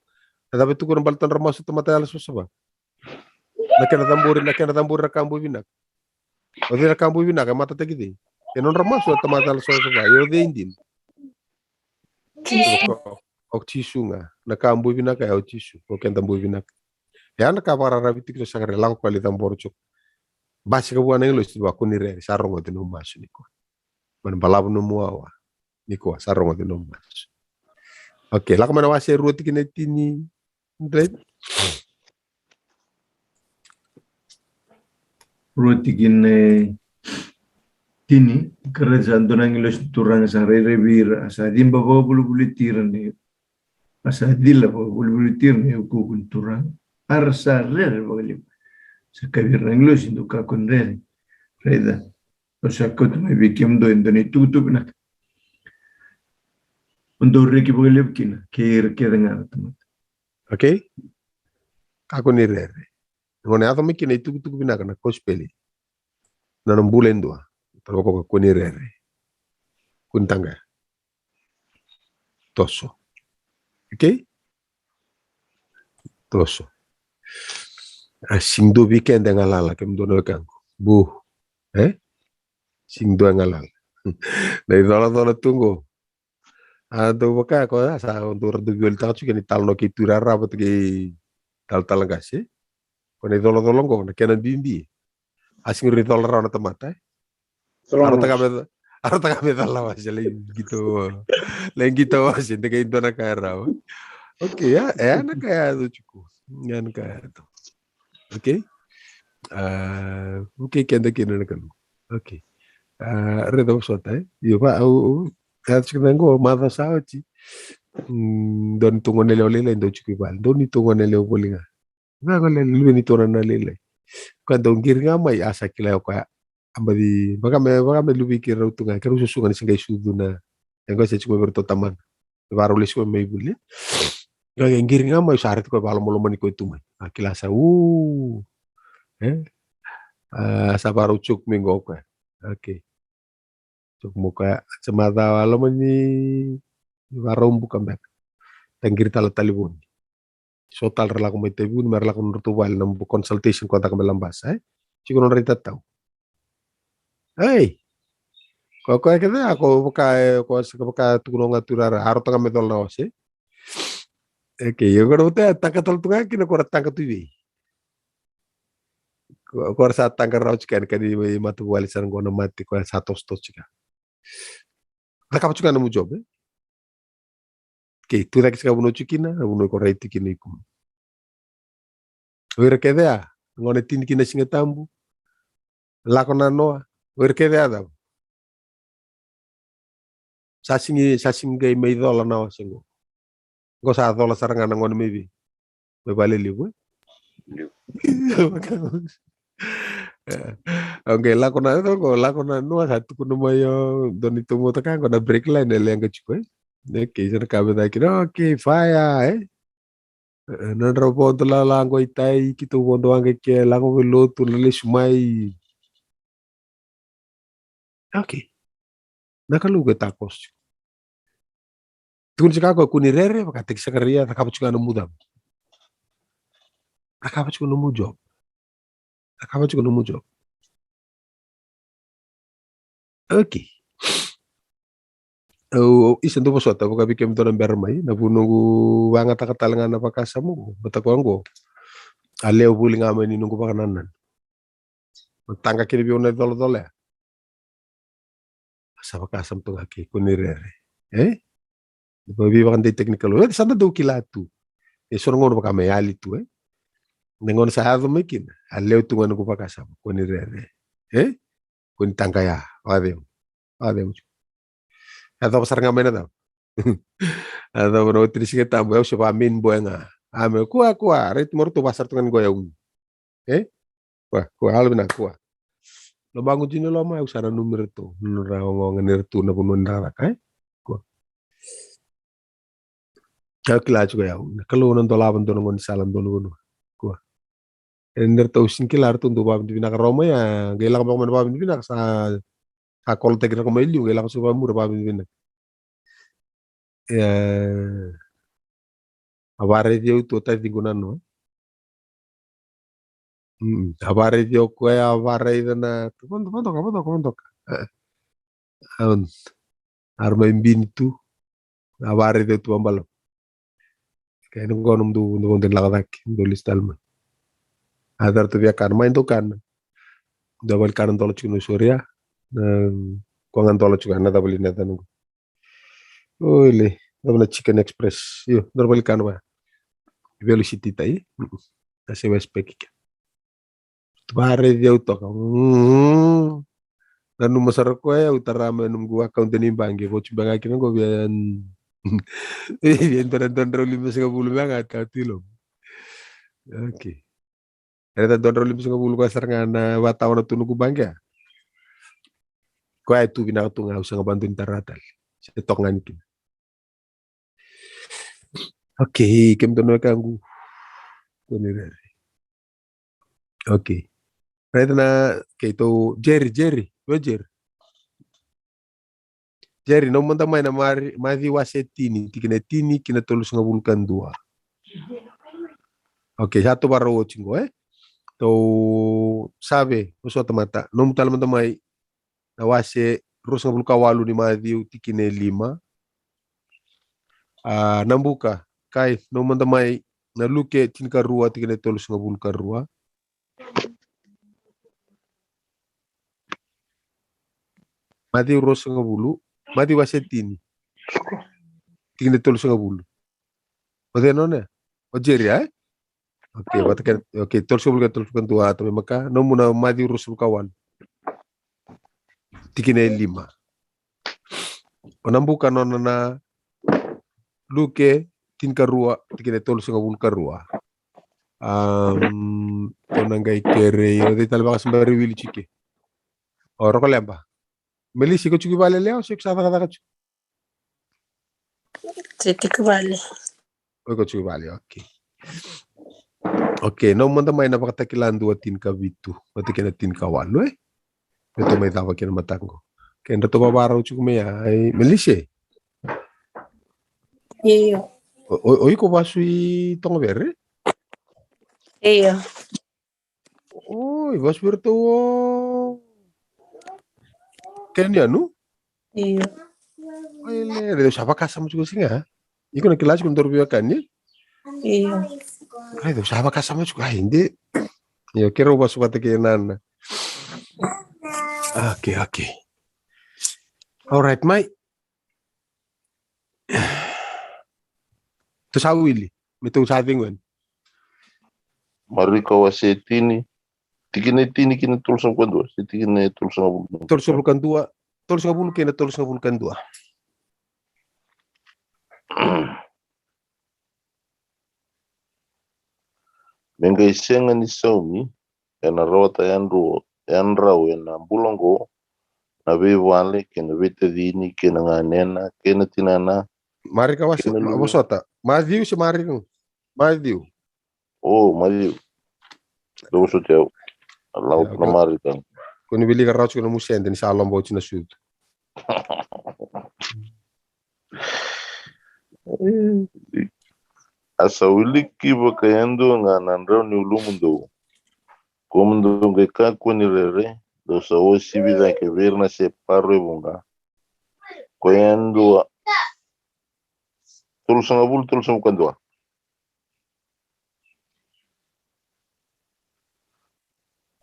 Dapat tu kuna balatan remas to mata alo saba. Nakena tambur kambo ibinak. Odi na kambo ibinak mata tagidi. Kenon remas to mata alo saba. Yo de indin. Ok tisu nga. Na kambo ibinak ay tisu. O ken tambo ibinak. Ya na kabara rabiti ko sakare lang kwali tambor chuk. Basi ka buwan ng istiwa ko ni re sarong otin umas niko. Man balab no muawa. Niko sarong otin umas. Okay, lako man wase ruti kinetini. Right? Ruti kine tini kerja andonang ilos turang sa revir asa dimba bo bulu tiran ni asa dilla bo bulu tiran ni ukun turang arsa re bolim. Sa kabirang los indo ka kon reda o sa kot may bikim do indo ni tutup na undo reki bogelip kina kir nga tamat. Okay? Kako ni re. Ngone ato mikina tutup binaka na kospeli. Na nambulen doa. Pero ko ni re. Kuntanga. Toso. Okay? Toso. Singdo weekend ang alala kem dono kango. Bu. Singdo ang alala. Dai dola tunggu. Ado baka ko sa ondur do gol ta chu ni talno ki turara bat ki tal gasi. Ko ni dola ko na kenan bimbi. Asing ri dola rana tamata. Arta kami dala was gitu. Lain gitu was inte kay dona kara. Okay, ya na kaya do chuko. Yan kaya to. Okay. Okay, kenda na kan. Okay. Reda usota yo pa at chikango mada saochi. Don tungo nele olele ndo chukibal. Don ni tungo nele obolinga. Nga ko le lubi ni tona na lele. Quando ngir nga mai asa kila ko ambadi baka me lubi ki rautunga keru susungan singai suduna yang se chiko berto taman baru lesko mai buli ga ngir nga mai sarit ko balo molo mani ko itu mai akila sa sa baru cuk minggo ko oke cuk muka semada walo mani barom bukan bek tangir tala talibun so tal relaku mai tebu ni relaku nurtu wal nam consultation ko tak melambas chiko non rita tau Koko kaya ako baka tulong aturara haro tanga medol na ose. Yo garo te tangka tol tunga kina ko tangka tuwi. Ko sa tangka rauch kan kadi matu walisan ko na mati ko satu stos chika. Nakapa chuka na mu job tu dak ska buno chukina buno ko reiti kini ku. Wer kedea ngone tin kina singa tambu. Lakona noa wer kedea da. Sasing gay may dola na singo. Go sa dola saranga ngone mebi. Me vale libu. Oke, lakona no satu kuno mayo doni tumo taka ko na break line ele ang chiko. Oke, sana kabe da kino oke fire nan robo dola lango itai kito wondo ang ke lango velo tu lele sumai. Oke. Nakalu ke takos. Tun sika ko kunirere maka tek sakaria takapa chuka no mudam. Takapa chuka no mujo. Takapa chuka no mujo. Oke. Isan tu paswata buka bikin to number mai na nunggu wanga takatalangan na pakasamu batakwanggo. Aleo buling amay ni nunggu pakananan. Tangka kini biyon na dolo-dolo ya. Sa pakasam to ngaki kunirere. Babi bakan di technical. Sana daw kilatu. Sorong ngono baka may ali tu Nengon sa hado makin. Aleo tu ngano pakasam kunirere. Kun tangka ya. Adem. Atau pasar ngamen na daw. Atau bro tris kita tambo ya siapa amin buenga. Ame kuah rit mortu pasar tungan goyang. Kuah halbina kuah. Lo bangun jino lo mau sana numero tu. Nura ngomong tu na punon darak kuah. Kila juga ya. Kalau non tolaban tu ngon salam tu ngon kuah. Ender tau singkilar tu tu babin bina Roma ya. Gelang bangun babin bina sa kol tegra ko mailiu gelang suba mur babin bina. Abare dia itu tadi gunano. Abare dia ko ya abare dana. Kumantok. Arma imbin tu. Abare dia tu ambalo. Kaya nung konum du nung den lakadak dolis talma. Adar tu dia kan main tu kan. Double kanan tolo chino surya. Kuangan tolo chuka na double ina tanung. Oile, double chicken express. Yo, double kan ba. Velocity tai. Ase wespek. Bare dia utok. Dan nung masarap ko utarama nung gua account ni bangi ko chibanga kina ko biyan. Bien don Raul sa kabulu nga at katilo. Okay. Ada don Raul sa kabulu ka saranga na wataw na tunog bangga. Ko ay tu binakatunga sa ngabandun taratal. Sa tok nga nikin. Okay, kemto no kangu. Kunire. Okay. Right na kay to Jerry. Jerry, no manda mai na mari wase tini kina tulus ngabulkan dua. Okay, satu baru chingo to sabe uso mata no mutal manda mai na wase rus ngabulka walu ni mari tikine 5. Nambuka kai no manda mai na luke tinka rua tikine tulus ngabulka rua. Mati rus ngabulu mati wasetini. Tinggal tulus ngabulu. Mati nona. Ojeria Oke, batakan oke tulus kan tua tapi maka no muna mati rus kawan. Tikine 5. Onambuka nona na luke tinka rua tikine tulus ngabulu karua. Tonangay kere yo de talba kasambari wili chike. Oro ko lemba. Melisi ko chuki vale leo sik sa kata kachu. Titik vale. Ko chuki vale okay. Okay, no manda mai na pakatakilan dua tin ka bitu. Pati kena tin ka walo eh. Ito may tawa kena matango. Kenda to babaraw chuki me ay melisi. Iyo. Oi ko basui tongo bere. Iyo. Oi, vas virtu. Kenya nu? Iyo. Ele, de siapa kasam juga singa? Iko na kilas kung torbiyo kanya. Iyo. Ay, de siapa kasam juga hindi. Yo quiero vas suka ke nana. Okay. Alright, Mai. Tu sa Willy, mito sa ating wen. Marika wa se tini. Tikine tini kina tulsang kwando. Se tikine tulsang abul. Tol sa bulkan dua. Tol sa bulkan na tol sa bulkan dua. Menga isenga ni saumi. Ena rawata yan raw ena bulongo. Na be wale kena vete dini kena nganena kena tinana. Mari ka wasota. Matthew si Mari ko. Matthew. Oh, mari. Doso teo. Laut na mari kan. Kung nibili ka raw ko na musyen din sa alam na shoot. Asa wiliki bakayando nga nandraw ni ulumundo. Komundo ngeka kuni rere. Dosa o sibida ke verna se parwe bunga. Koyando tulsang abul tulsang kandwa.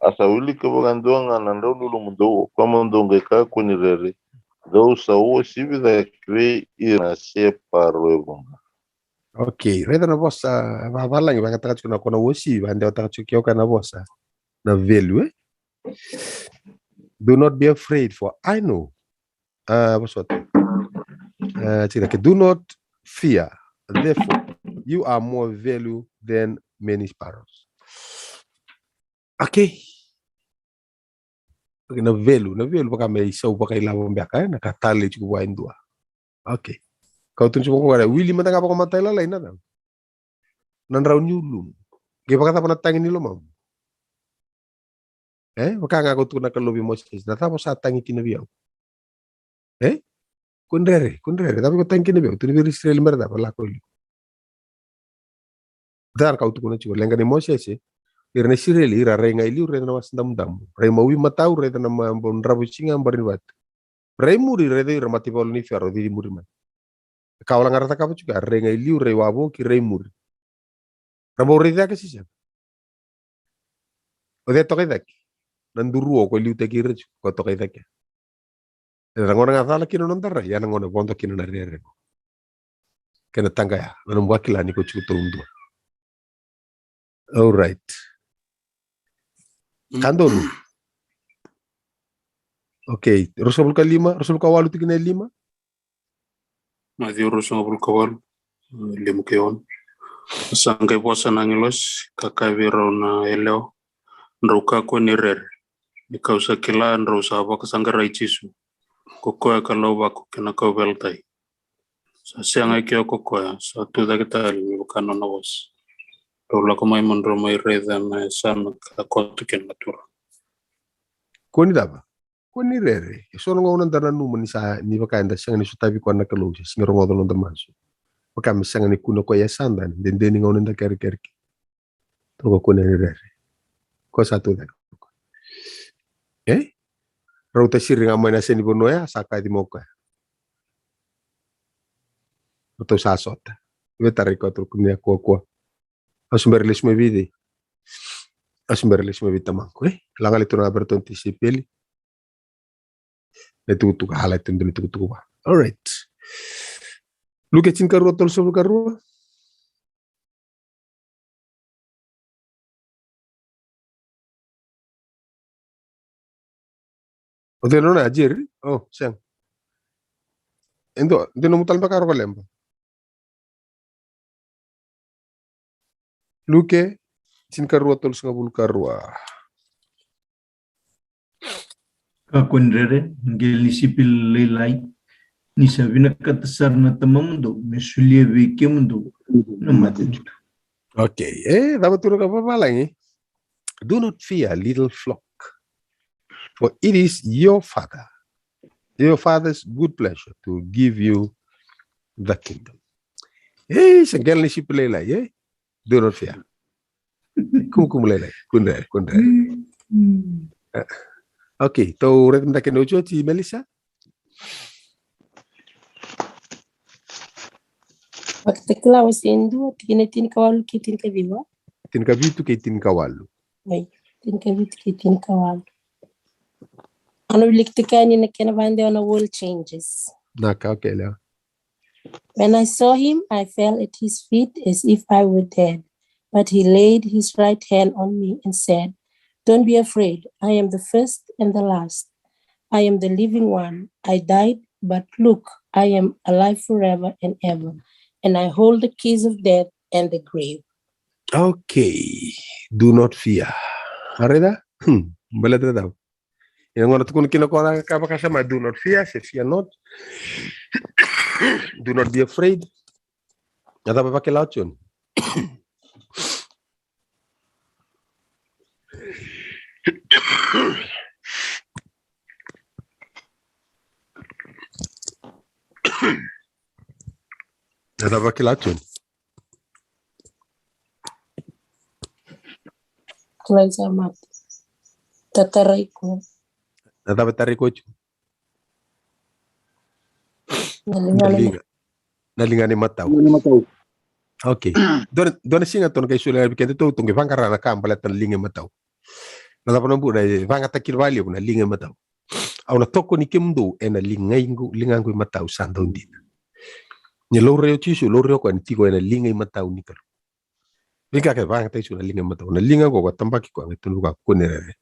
Asa wiliki bakando nga nandraw ni ulumundo. Komundo ngeka kuni rere. Dosa o sibida ke verna se parwe bunga. Okay, reda na bossa, valang ba kata ko na kona wosi, bande ota chukio kana bossa. Na value. Do not be afraid for I know. What's what? Do not fear. Therefore, you are more value than many sparrows. Okay. Na value baka may isaw baka ilawang baka nakatali chukuwa indua. Okay. Kau tun sumo ko Willy matanga pa ko matay lalay na lang. Nanraw nyulum. Kaya pa kata tangin nilo mam. Waka nga ko tuna kalobi mo sis. Natapos sa tangi kinabiyaw. Kunrere. Tapi ko tangi kinabiyaw. Tunibiri Israel merda pa lako ilo. Dar kau tukuna chico. Lenga ni mo sis Irene Israel ira renga ili ure na mas dam. Re mawi matau re na mambon rabu singa ambarin wat. Re muri re ira mati polo ni fiaro di muri man. Kaulang arata kapo juga renga ili ure wabo ki re muri. Ramo re dia ke sisa. Ode tokai dak. Nanduru ko liu te kire ko tokai dak. Rangon nga sala kino nondara ya nangon bondo kino na rere. Kena tanga ya. Nanum wakila ni ko chuto undu. All right. Kandolu. Okay, Rasul kalima, Rasul kawalu tigina lima. Matthew Rasul kawal limu keon. Sangkai puasa nangilos kakaviro na eleo. Nruka ko ni rere. Ikaw sa kila nro sa apa kasangga raichisu. Kokoya kalau bako kena kau beltai. Sa siang ay kyo kokoya sa tuda kita limi bukano na was. Rola ko may mandro may reda na sana kakotu ken natura. Koni daba. Koni rere. Sono ngonan dana numan ni sa ni baka anda siyang ni sutabi ko na kalusi. Singero ngodon ng damaso. Baka misang ni kuno ko ya sandan. Dendeni ngonan da kerkerki. Toko kone rere. Ko satu da. Rauta siring amay na sini bono ya saka di moka. Betul sasot. Vetari ko tur kunya ko. Asumberlis me vidi. Asumberlis me vita manko. Langal itu na berton tisipeli. Itu tu halat itu itu ba. All right. Luke cin karu tol so karu. Ote no na ajir. Oh, siang. Endo, de no mutal bakaro kalemba. Luke Sin karua tol singapul karua. Kakon rere ngel ni sipil lelai ni sabina katasar na tamamundo mesulia vekemundo na matutu. Okay. Dapat turun apa malang Do not fear, little flock, for it is your father's good pleasure to give you the kingdom. Segel ni sipil lelai Do not fear. Kum lelai. Kunre. Okay, tau red mda keno ti Melissa. Wakati kila wasendu tikine tin kawalu kitin ka viva. Tin ka vitu ke tin kawalu. Wai, tin ka vitu kitin kawalu. Ano liktikani na kena bande on a world changes. Naka okay la. When I saw him, I fell at his feet as if I were dead. But he laid his right hand on me and said, "Don't be afraid. I am the first and the last. I am the living one. I died, but look, I am alive forever and ever. And I hold the keys of death and the grave." Okay, do not fear. Areda? Bala daw. Yang orang tukun kino kora kapa kasama do not fear, say fear not. Do not be afraid. Ada apa pakai laut yun? Ada apa pakai laut yun? Tulan sama tataray ko. Ada apa tarik ko? Nalinga ni mataw. Okay. Doon singa ton kay sula bikente to tungi vangara na kambala tan linga mataw. Nada pa nambu na vanga takil valio na linga mataw. Au na toko ni kimdo na linga ngu mataw sando ndina. Ni loreo tisu loreo ko antiko na linga mataw ni kalo. Bika ke vanga tisu na linga mataw na linga ko tambaki ko ang tunu ka kunere.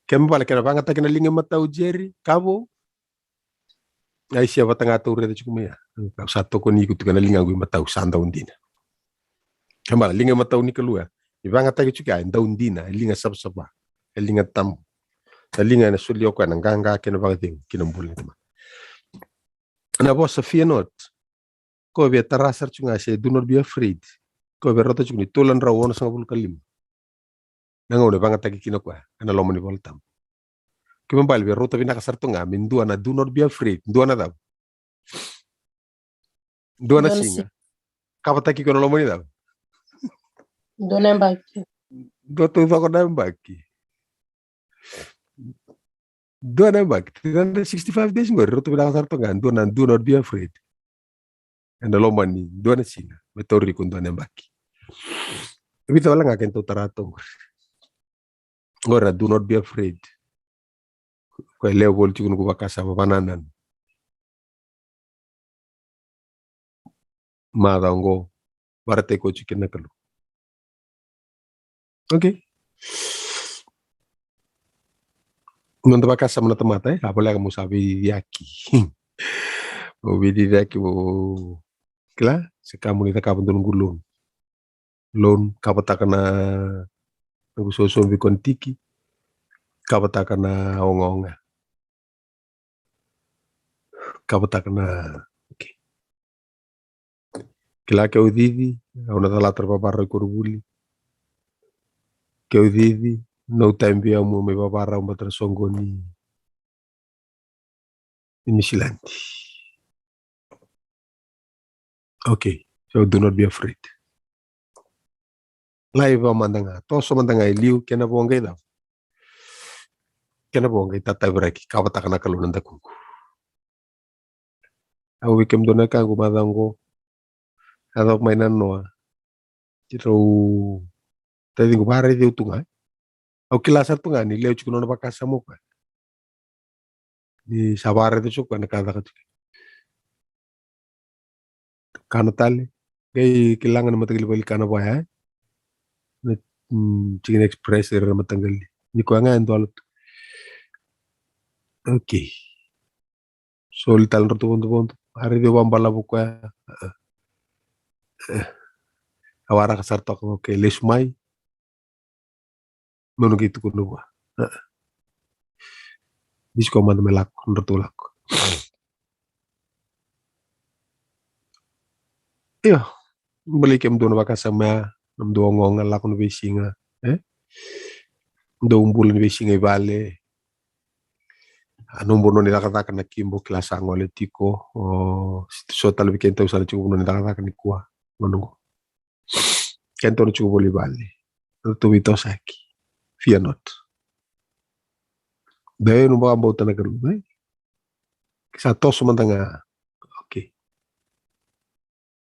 Kembala ke vanga takina linga mataw Jerry kabo. Ay siya batanga to re de kumaya. Satu ko ni kutu kana linga ngu mataw sando ndina. Kembala linga mataw ni kalua. Ibanga tagi chuka ndau ndina linga sabsaba. Linga tam. Linga na sulio ko nanganga kena bagating kinambulin tama. Na boss fear not. Ko be tarasar chunga say do not be afraid. Ko be rota chungni tulan rawon sa bul kalim. Nangaw banga tagi kinakwa ana lomoni voltam. Kimambal be rota binakasar tunga min duana do not be afraid. Duana daw. Duana singa. Kapataki ko na lomoni daw. Dona mbaki. Doto ko na mbaki. Duana mbaki. 365 days ngor rota binakasar tunga duana do not be afraid. And lomani duana singa. Metori kun duana mbaki. Bita wala nga kento tarato. Ngora do not be afraid. Ko level chukun ko bakasa bananan. Madango barate ko chicken nakalo. Okay. Nanda bakasa mana temata apalagi kamu sabi yaki. O bidi yaki o kila sekamu ni takapun turun gulung. Lon kapatakana nagusosong bikontiki kapatakana ongonga kapatakana okay kila ke udidi una dala terpaparra kurbuli ke udidi no time mo me paparra un batrasongoni inisilanti. Okay, so do not be afraid. Live mandanga toso mandanga iliu kena bongai daw. Kena bongai tata braki kapatakana kalunanda kunku. Au wikem dona ka gumadango adok mainan noa. Jiro tadi gubare di utunga. Au kilasar tunga ni leo chukuno na bakasa mo ka. Di sabare de chukwa na kada ka. Kana tali gay kilangan matagil bali kana baya. Chicken Express era matanggal. Ni ko nga ando okay. So lital roto hari dia bambala buka awara kasar tok okay lesmai Nono gitu kuno gua. Bis ko man melak nurtulak. Iya, beli kem dono bakasama nam doongong lak no besinga. Do umbulin besinga vale. Numbo no nilakatakan na kimbo klasa ngole tiko so talabi kento sana chugo no nilakatakan ni kuwa manungo kento no chugo boli vale to bito saki fear not dayo no ba mbauta na garu sa toso mantanga okay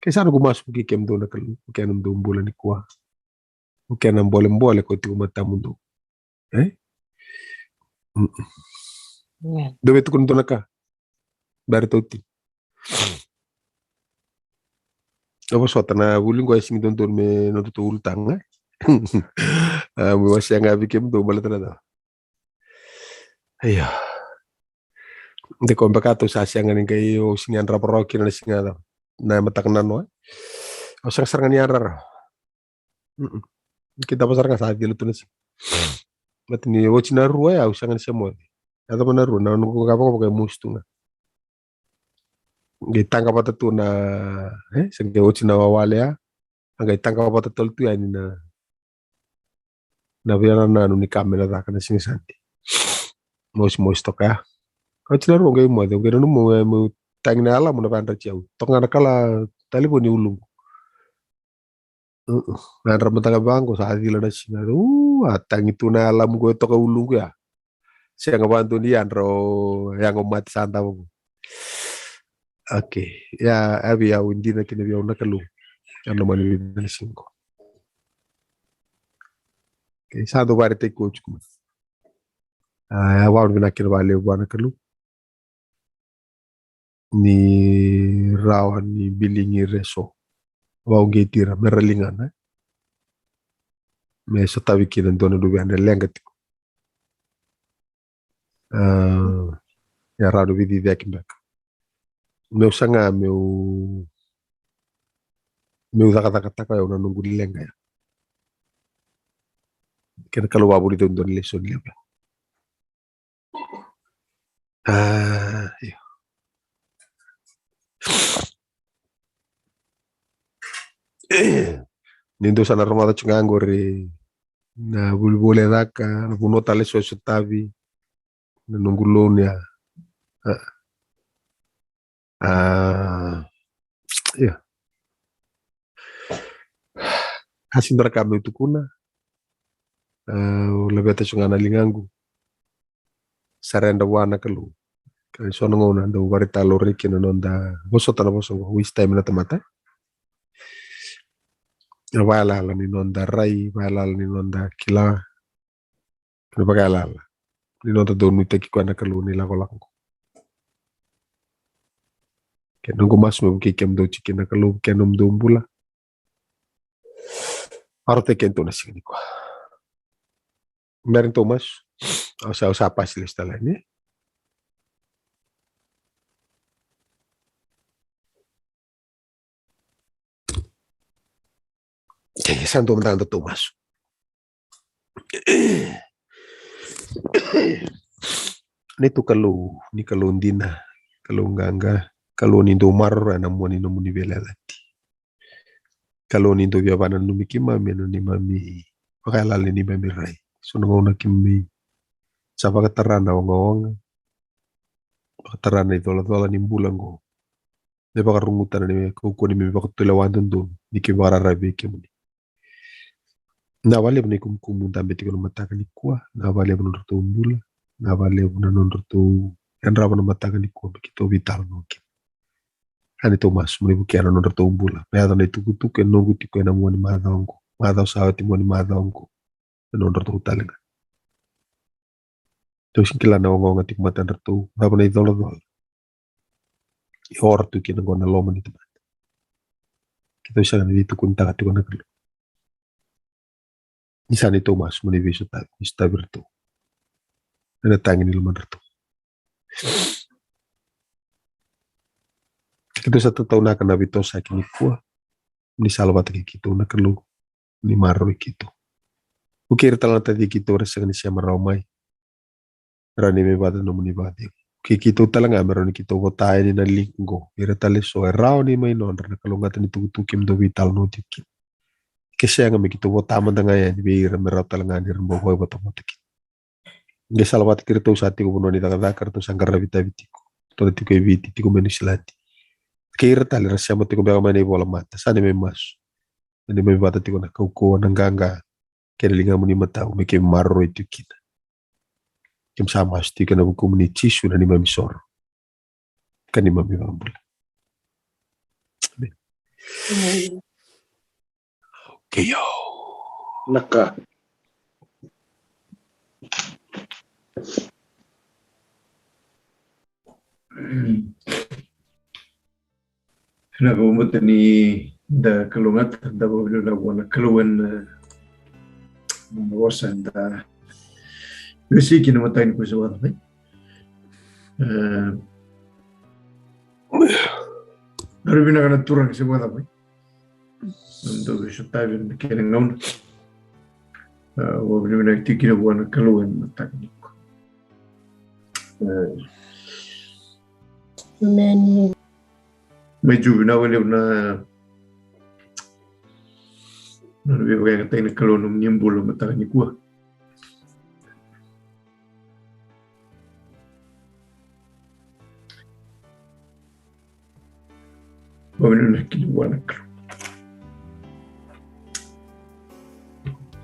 kesa no gumas buki kem do na kalu kenum do umbulan ni kuwa kenam mbole ko tiko matamundo dove tu kunto naka dari toti apa suatu na wuling gua sing tonton me no tu ultang mi wasi nga bikem do balata na iya de kompakato sa siang ngani kay o singan raporoki na singa na mataknan no o sang ngani arar kita pasar ka sa dilo tunas matni o china ruwa ya usangan semo atau mana ru na nunggu kapag pakai musto nga gitangka pa tatu na sangke o china wawale ya ang gitangka pa tatu tu ya na biara na ni kamera da kana sing santi mos toka o china ru ngai mo de ngero mo tang na ala mo na bandar jauh tok ngana kala talibon ni ulung na ramata ka bangko sa adila na singa atang itu na alam go to ka ulung ya siya nga bantu niyan ro yang umat santa mo. Okay. Ya abi ya hindi na kinabiyaw na kalu. Ano man yung binalisin ko. Okay. Santo bari take coach ko. Awal binakirwali ba na kalu. Ni rawan ni bilingi reso. Wow gitira meralingan. May sa tabi kinan doon na dubihan na lengat. Ya rado vidi dek mbak meu sanga meu kata ya una nunggu lenga ya kena kalau babu itu don leson dia iya nindo sana rumah tu ngangori na boleh daka na puno tale so tabi na nunggu loan ya iya hasil berekam itu kuna lebih atas ngana lingangu sarenda wana kalu kan sono ngona do barita lori kina nonda boso tana boso wis time na tamata wala la ni nonda rai wala ni nonda kila no bagala ni nonda do nu teki kwa na kalu ni lakolako nunggu mas mo kikem do chicken na kalu kenom do mbula arte kento na sini ko meron Thomas sa pas lista lang ni kaya santo mantang Thomas nito kalu ni kalundina kalunganga kalau nindo marra na mo ni no ni velalati kalau nindo via bana no mikima meno ni mami pakala ni mami rai so no na kimi sa pagkatarana ngong pagkatarana ito la ni bulango de pagarungutan ni ko ni mi pagtulawan dun ni ki bararabe ki mo na vale ni kum dambe ti ko mataka ni kwa na vale no to mbula na vale no to en raba no mataka ni kwa kito vital no ki ani Thomas mwe bukiana no to umbula meado na tukutuke no gutiko na mwani madao sawa ti mwani madongo no to talenga to sinkila na ngonga ti mata to raba na idolo yor tu kina gona loma ni teman kita bisa ni tu kunta ka tikona kalo isa ni Thomas mwe viso ta istabirto na tangi ni luman to Kita satu tahun na kana bito sa kini kuwa ni salwa ta kito na kalu ni marro kito Ukir talang tadi kita resang ni siapa ramai. Rani me bada no muni bada. Kita talang ameron kita votai ni nalinggo. Ira tali so rau ni mai non rana kalungat ni tu kim do vital no tikin. Kesiang kami kita votaman tengah ya di bira merau talangan di rembo boy votam tikin. Dia salawat kira tu saat tiku bunuh ni tangga kartu sangkar vita vitiku. Todo tiku eviti tiku menisilati. Kira tali rasya mati ko bega mani bola mata. Sana me mas. Ani me bata tiku na kauko nanganga. Kaya linga muni mata ko me ke marro itu kita. Kim sama sti kana buku muni cisu na ni mami sor. Kani mami bambul. Okay yo. Naka. Kenapa umat ini da kalungat da bawa lawan kaluan membawasan da besi kini matain ku sawat bai. Baru bina kana turang sawat bai. Untuk besutai kini ngaun. Wabini bina tikira buana kaluan matain ku. Amen. Maju bina wale na lebih banyak kata ini kalau menyembul matain ku. Wabini nak kini buana kalu.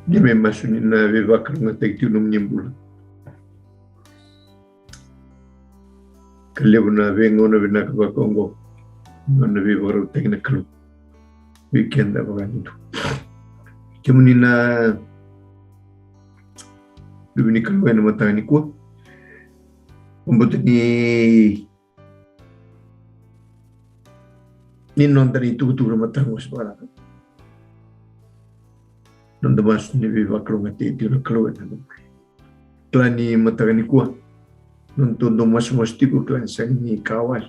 Dia memang sunin na bebakar matai tu menyembul. Kalau na bengo na bina kabakongo. Mana baru teknik kalau weekend apa kan itu. Kemudian lebih ni kalau yang mata ni kuat, membuat ni nonton itu betul mata mus barang. Nonton mas ni biar kalau mati itu kalau yang kelan ni mata ni kuat, nonton domas tiku kelan sang ni kawal.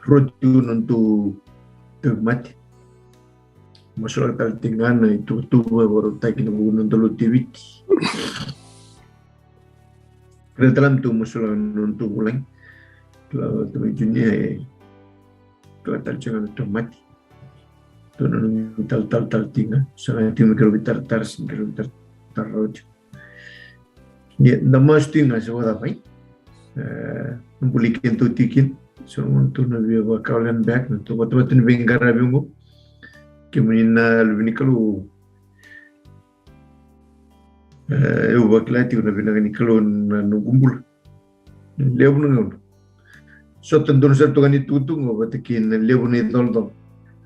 Rotu nontu mati masalah taltingan itu baru takin nontu lutivik keretalam tu masalah nontu ulang kalau tu junia kalau talcingan itu mati tu nontu taltingan sangat tinggi kalau bitar tarot ya nama stinga sebuah apa membulikin tu tikin so untuk nabi bakalan back untuk betul-betul bengkar nabi ungu kemudian lebih ni kalau baklati nabi nagani kalau nugumbul lebu nungun so tentu satu kan itu tu ngobatikin lebu ni dol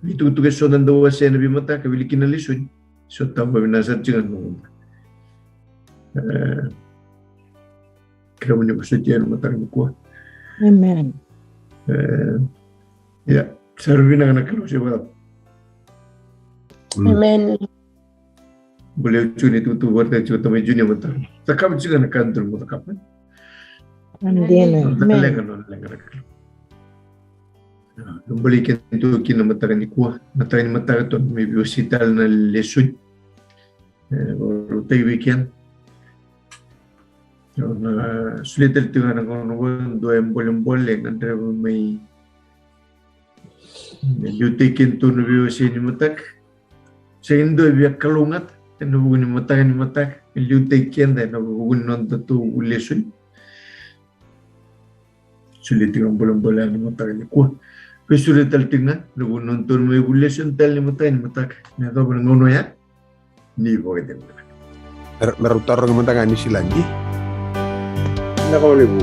itu tu keso dan dua sen nabi mata kebilikin lisun so tambah binasar jangan nunggu kira menyebut setia mata ni kuat. Amen. Ya, servina kana kalau siapa. Amen. Boleh cuni tu berita cerita mejunya mata. Takam juga nak kantor mata kapan? Amen. Amen. Balikin tu kina mata ni kuat. Mata ni mata tu maybe hospital na lesun. Baru tay weekend. Sulit terdengar orang dua embol yang ada mai yutekin tu nabi sini matak seindo biak kalungat nabi ni matak yutekin dan nabi nonton tu ulesun sulit embol yang matak ni kuat sulit terdengar nabi nonton mai ulesun tel ni matak ni tu berengono ya ni boleh dengar Merutar orang mentang ani silangi. Naka wale bu.